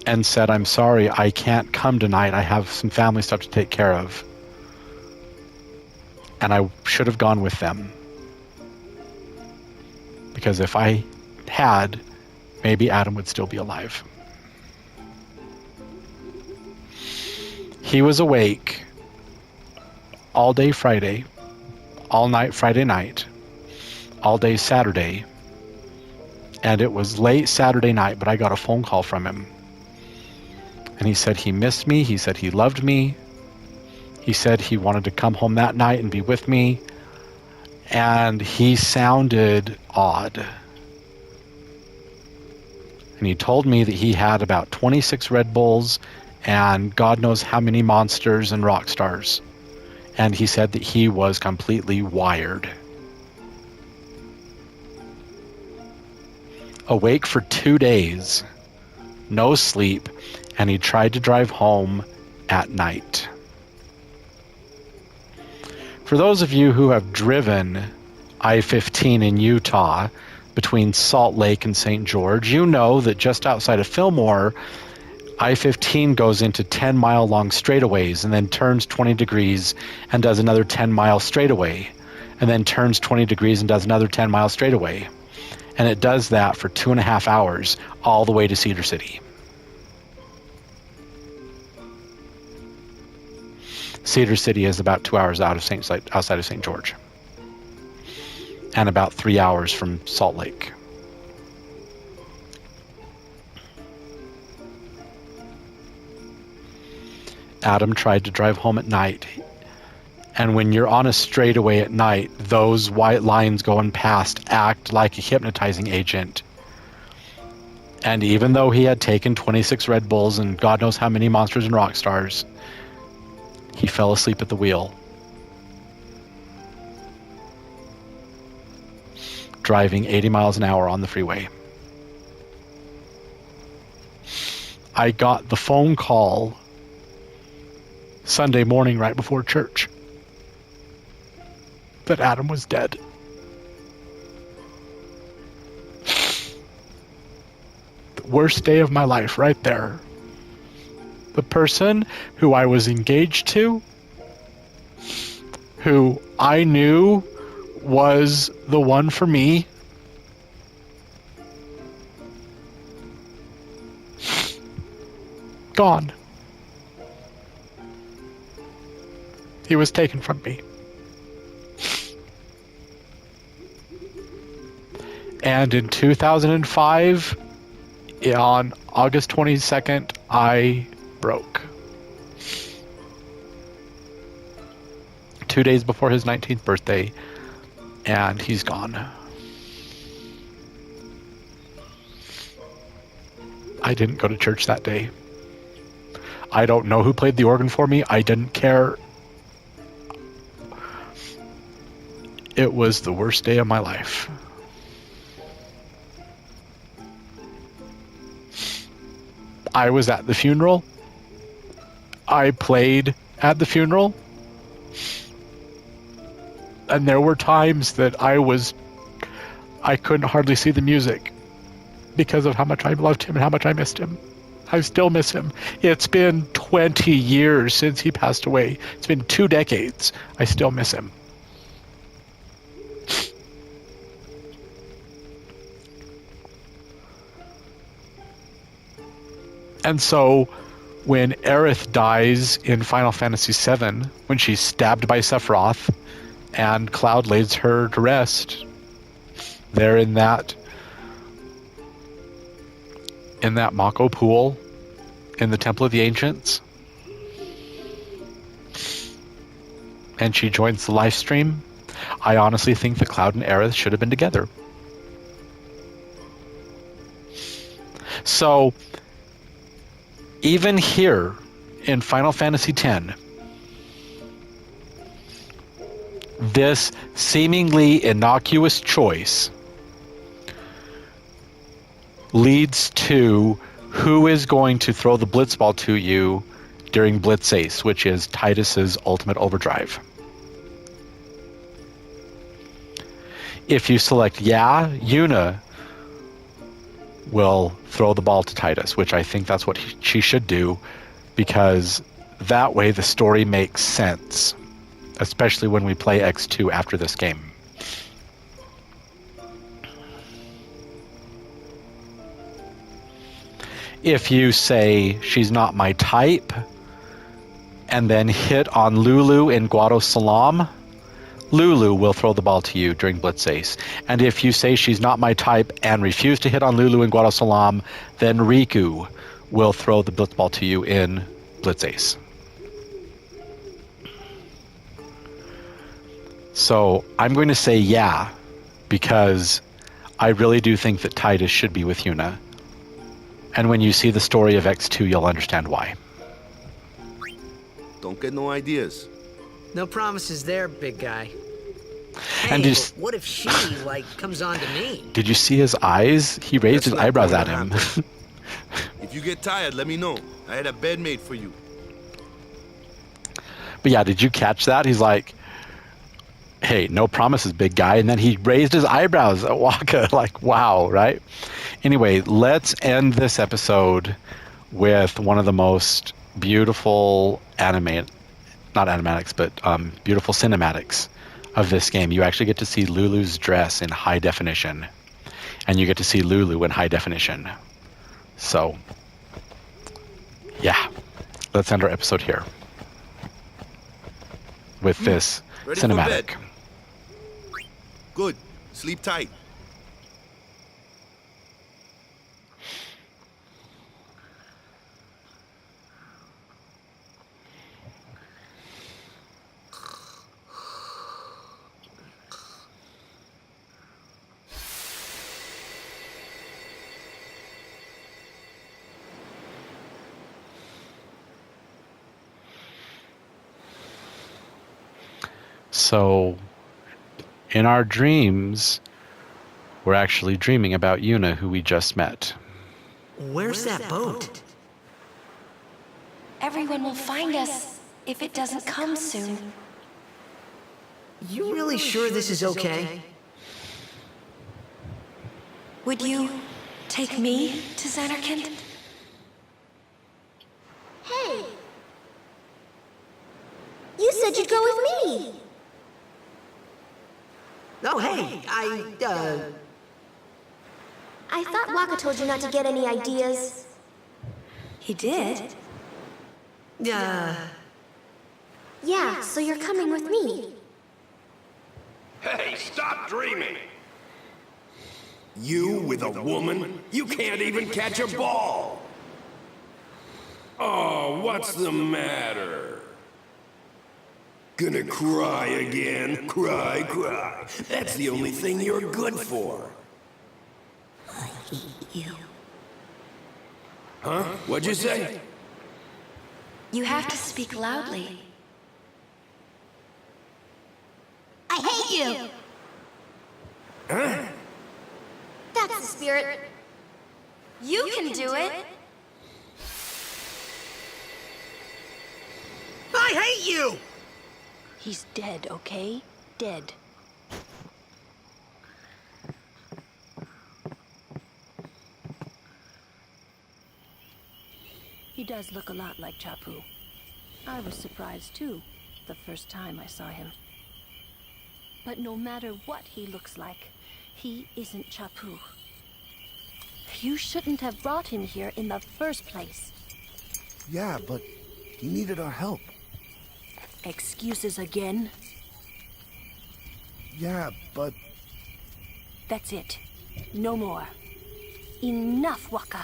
and said, "I'm sorry, I can't come tonight. I have some family stuff to take care of." And I should have gone with them. Because if I had, maybe Adam would still be alive. He was awake all day Friday, all night Friday night, all day Saturday, and it was late Saturday night, but I got a phone call from him. And he said he missed me, he said he loved me, he said he wanted to come home that night and be with me, and he sounded odd. And he told me that he had about 26 Red Bulls and God knows how many monsters and rock stars. And he said that he was completely wired. Awake for 2 days, no sleep, and he tried to drive home at night. For those of you who have driven I-15 in Utah between Salt Lake and St. George, you know that just outside of Fillmore, I-15 goes into 10-mile long straightaways and then turns 20 degrees and does another 10-mile straightaway, and then turns 20 degrees and does another 10-mile straightaway. And it does that for 2.5 hours all the way to Cedar City. Cedar City is about 2 hours outside of St. George, and about 3 hours from Salt Lake. Adam tried to drive home at night, and when you're on a straightaway at night, those white lines going past act like a hypnotizing agent. And even though he had taken 26 Red Bulls and God knows how many monsters and rock stars, he fell asleep at the wheel, driving 80 miles an hour on the freeway. I got the phone call Sunday morning right before church that Adam was dead. The worst day of my life right there. The person who I was engaged to, who I knew was the one for me, gone. He was taken from me. And in 2005, on August 22nd, I broke. 2 days before his 19th birthday, and he's gone. I didn't go to church that day. I don't know who played the organ for me. I didn't care. It was the worst day of my life. I was at the funeral. I played at the funeral. And there were times that I couldn't hardly see the music because of how much I loved him and how much I missed him. I still miss him. It's been 20 years since he passed away. It's been 2 decades. I still miss him. And so when Aerith dies in Final Fantasy VII, when she's stabbed by Sephiroth and Cloud lays her to rest, there in that Mako pool in the Temple of the Ancients, and she joins the live stream, I honestly think that Cloud and Aerith should have been together. So even here in Final Fantasy X, this seemingly innocuous choice leads to who is going to throw the blitzball to you during Blitz Ace, which is Tidus's ultimate overdrive. If you select Yuna, will throw the ball to Titus, which I think that's what she should do, because that way the story makes sense, especially when we play X2 after this game. If you say she's not my type and then hit on Lulu in Guado Salam, Lulu will throw the ball to you during Blitz Ace. And if you say she's not my type and refuse to hit on Lulu in Guado Salam, then Riku will throw the Blitz ball to you in Blitz Ace. So I'm going to say yeah, because I really do think that Titus should be with Yuna. And when you see the story of X2, you'll understand why. Don't get no ideas. No promises there, big guy. And Hey, but what if she, comes on to me? Did you see his eyes? He raised his eyebrows at him. If you get tired, let me know. I had a bed made for you. But yeah, did you catch that? He's like, hey, no promises, big guy. And then he raised his eyebrows at Waka. Like, wow, right? Anyway, let's end this episode with one of the most beautiful beautiful cinematics of this game. You actually get to see Lulu's dress in high definition, and you get to see Lulu in high definition. So, yeah, let's end our episode here with this Ready for cinematic. bed? Good. Sleep tight. So, in our dreams, we're actually dreaming about Yuna, who we just met. Where's that boat? Everyone will find us if it doesn't come soon. You really sure this is okay? Would you take me to Zanarkand? Hey! You said you'd go with me! Oh, hey, I thought Waka told you not to get any ideas. He did? Yeah, so you're coming with me. Hey, stop dreaming! You with a woman? You can't even catch a ball! Oh, what's the matter? Gonna cry again? Cry, cry. That's the only thing you're good for. I hate you. Huh? What'd you say? You have to speak loudly. I hate you! Huh? That's the spirit. You can do it. I hate you! He's dead, okay? Dead. He does look a lot like Chapu. I was surprised too, the first time I saw him. But no matter what he looks like, he isn't Chapu. You shouldn't have brought him here in the first place. Yeah, but he needed our help. Excuses again? Yeah, but... That's it. No more. Enough, Waka.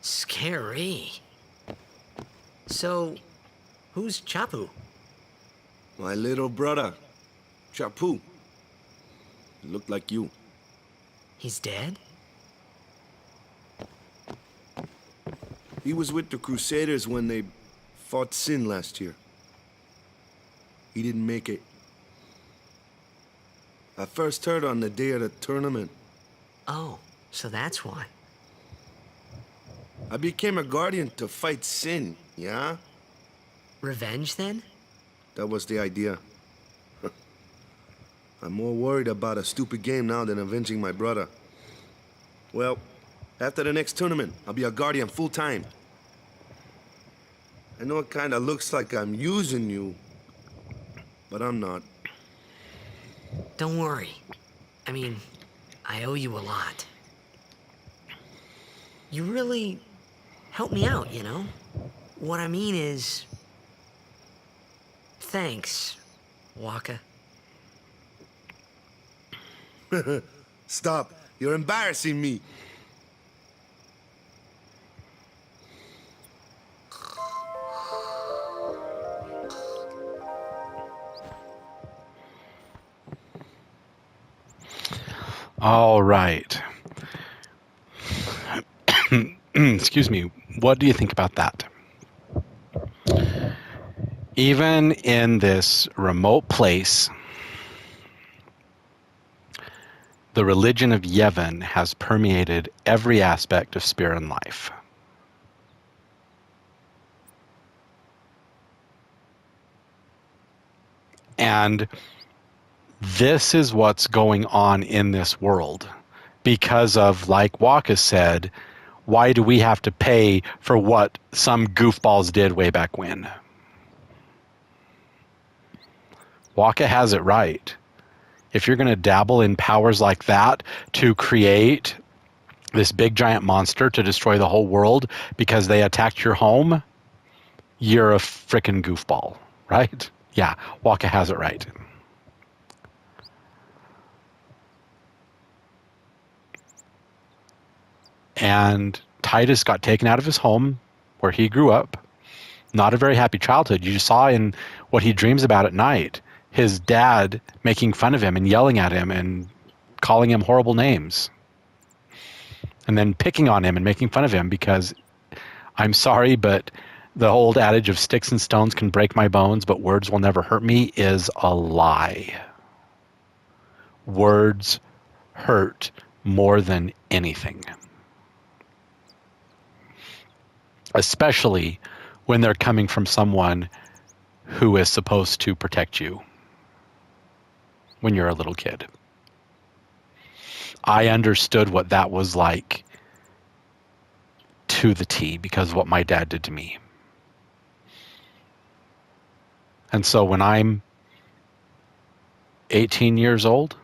Scary. So, who's Chapu? My little brother, Chapu. He looked like you. He's dead? He was with the Crusaders when they fought Sin last year. He didn't make it. I first heard on the day of the tournament. Oh, so that's why. I became a guardian to fight sin, yeah? Revenge, then? That was the idea. I'm more worried about a stupid game now than avenging my brother. Well, after the next tournament, I'll be a guardian full-time. I know it kinda looks like I'm using you, but I'm not. Don't worry. I mean, I owe you a lot. You really helped me out, you know? What I mean is... Thanks, Waka. Stop. You're embarrassing me. All right. Excuse me. What do you think about that? Even in this remote place, the religion of Yevon has permeated every aspect of Spiran life. And this is what's going on in this world because of, like Waka said, why do we have to pay for what some goofballs did way back when? Waka has it right. If you're going to dabble in powers like that to create this big giant monster to destroy the whole world because they attacked your home, you're a frickin' goofball, right? Yeah, Waka has it right. And Titus got taken out of his home where he grew up. Not a very happy childhood. You saw in what he dreams about at night, his dad making fun of him and yelling at him and calling him horrible names. And then picking on him and making fun of him because, I'm sorry, but the old adage of sticks and stones can break my bones, but words will never hurt me is a lie. Words hurt more than anything. Especially when they're coming from someone who is supposed to protect you when you're a little kid. I understood what that was like to the T because of what my dad did to me. And so when I'm 18 years old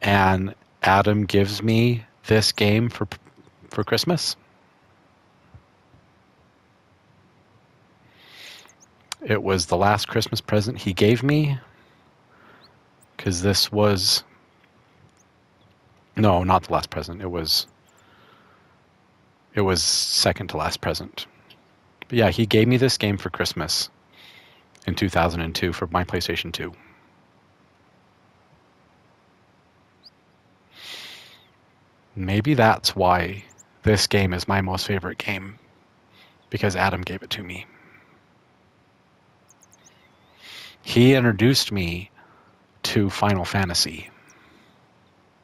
and Adam gives me this game for Christmas, it was the last Christmas present he gave me, because this was... No, not the last present. It was second to last present. But yeah, he gave me this game for Christmas in 2002 for my PlayStation 2. Maybe that's why this game is my most favorite game, because Adam gave it to me. He introduced me to Final Fantasy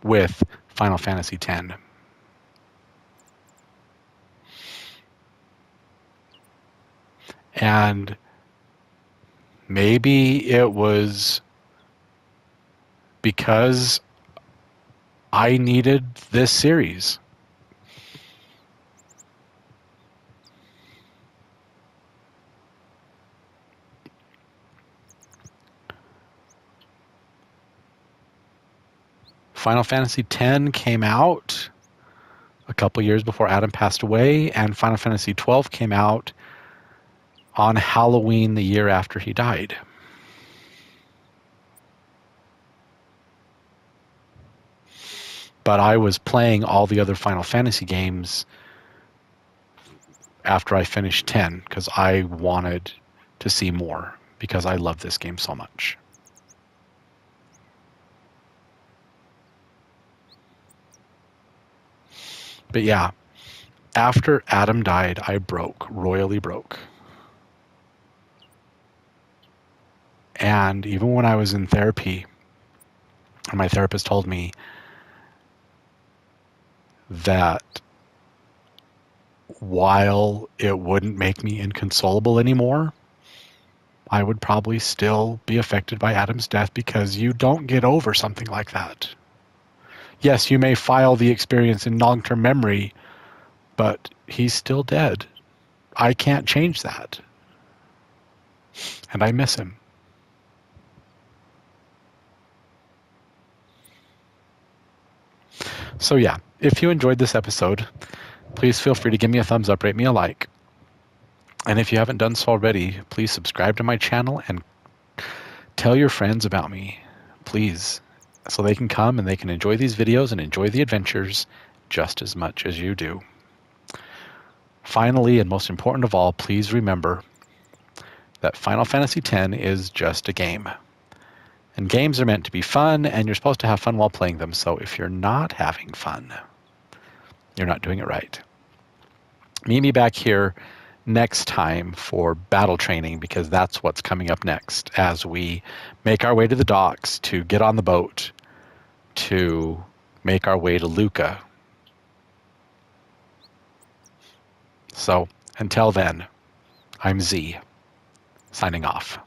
with Final Fantasy X. And maybe it was because I needed this series. Final Fantasy X came out a couple years before Adam passed away, and Final Fantasy XII came out on Halloween the year after he died. But I was playing all the other Final Fantasy games after I finished 10 because I wanted to see more because I love this game so much. But yeah, after Adam died, I broke, royally broke. And even when I was in therapy, my therapist told me that while it wouldn't make me inconsolable anymore, I would probably still be affected by Adam's death because you don't get over something like that. Yes, you may file the experience in long-term memory, but he's still dead. I can't change that. And I miss him. So yeah, if you enjoyed this episode, please feel free to give me a thumbs up, rate me a like. And if you haven't done so already, please subscribe to my channel and tell your friends about me, please, so they can come and they can enjoy these videos and enjoy the adventures just as much as you do. Finally, and most important of all, please remember that Final Fantasy X is just a game. And games are meant to be fun, and you're supposed to have fun while playing them. So if you're not having fun, you're not doing it right. Meet me back here next time for battle training, because that's what's coming up next as we make our way to the docks to get on the boat to make our way to Luca. So until then, I'm Z, signing off.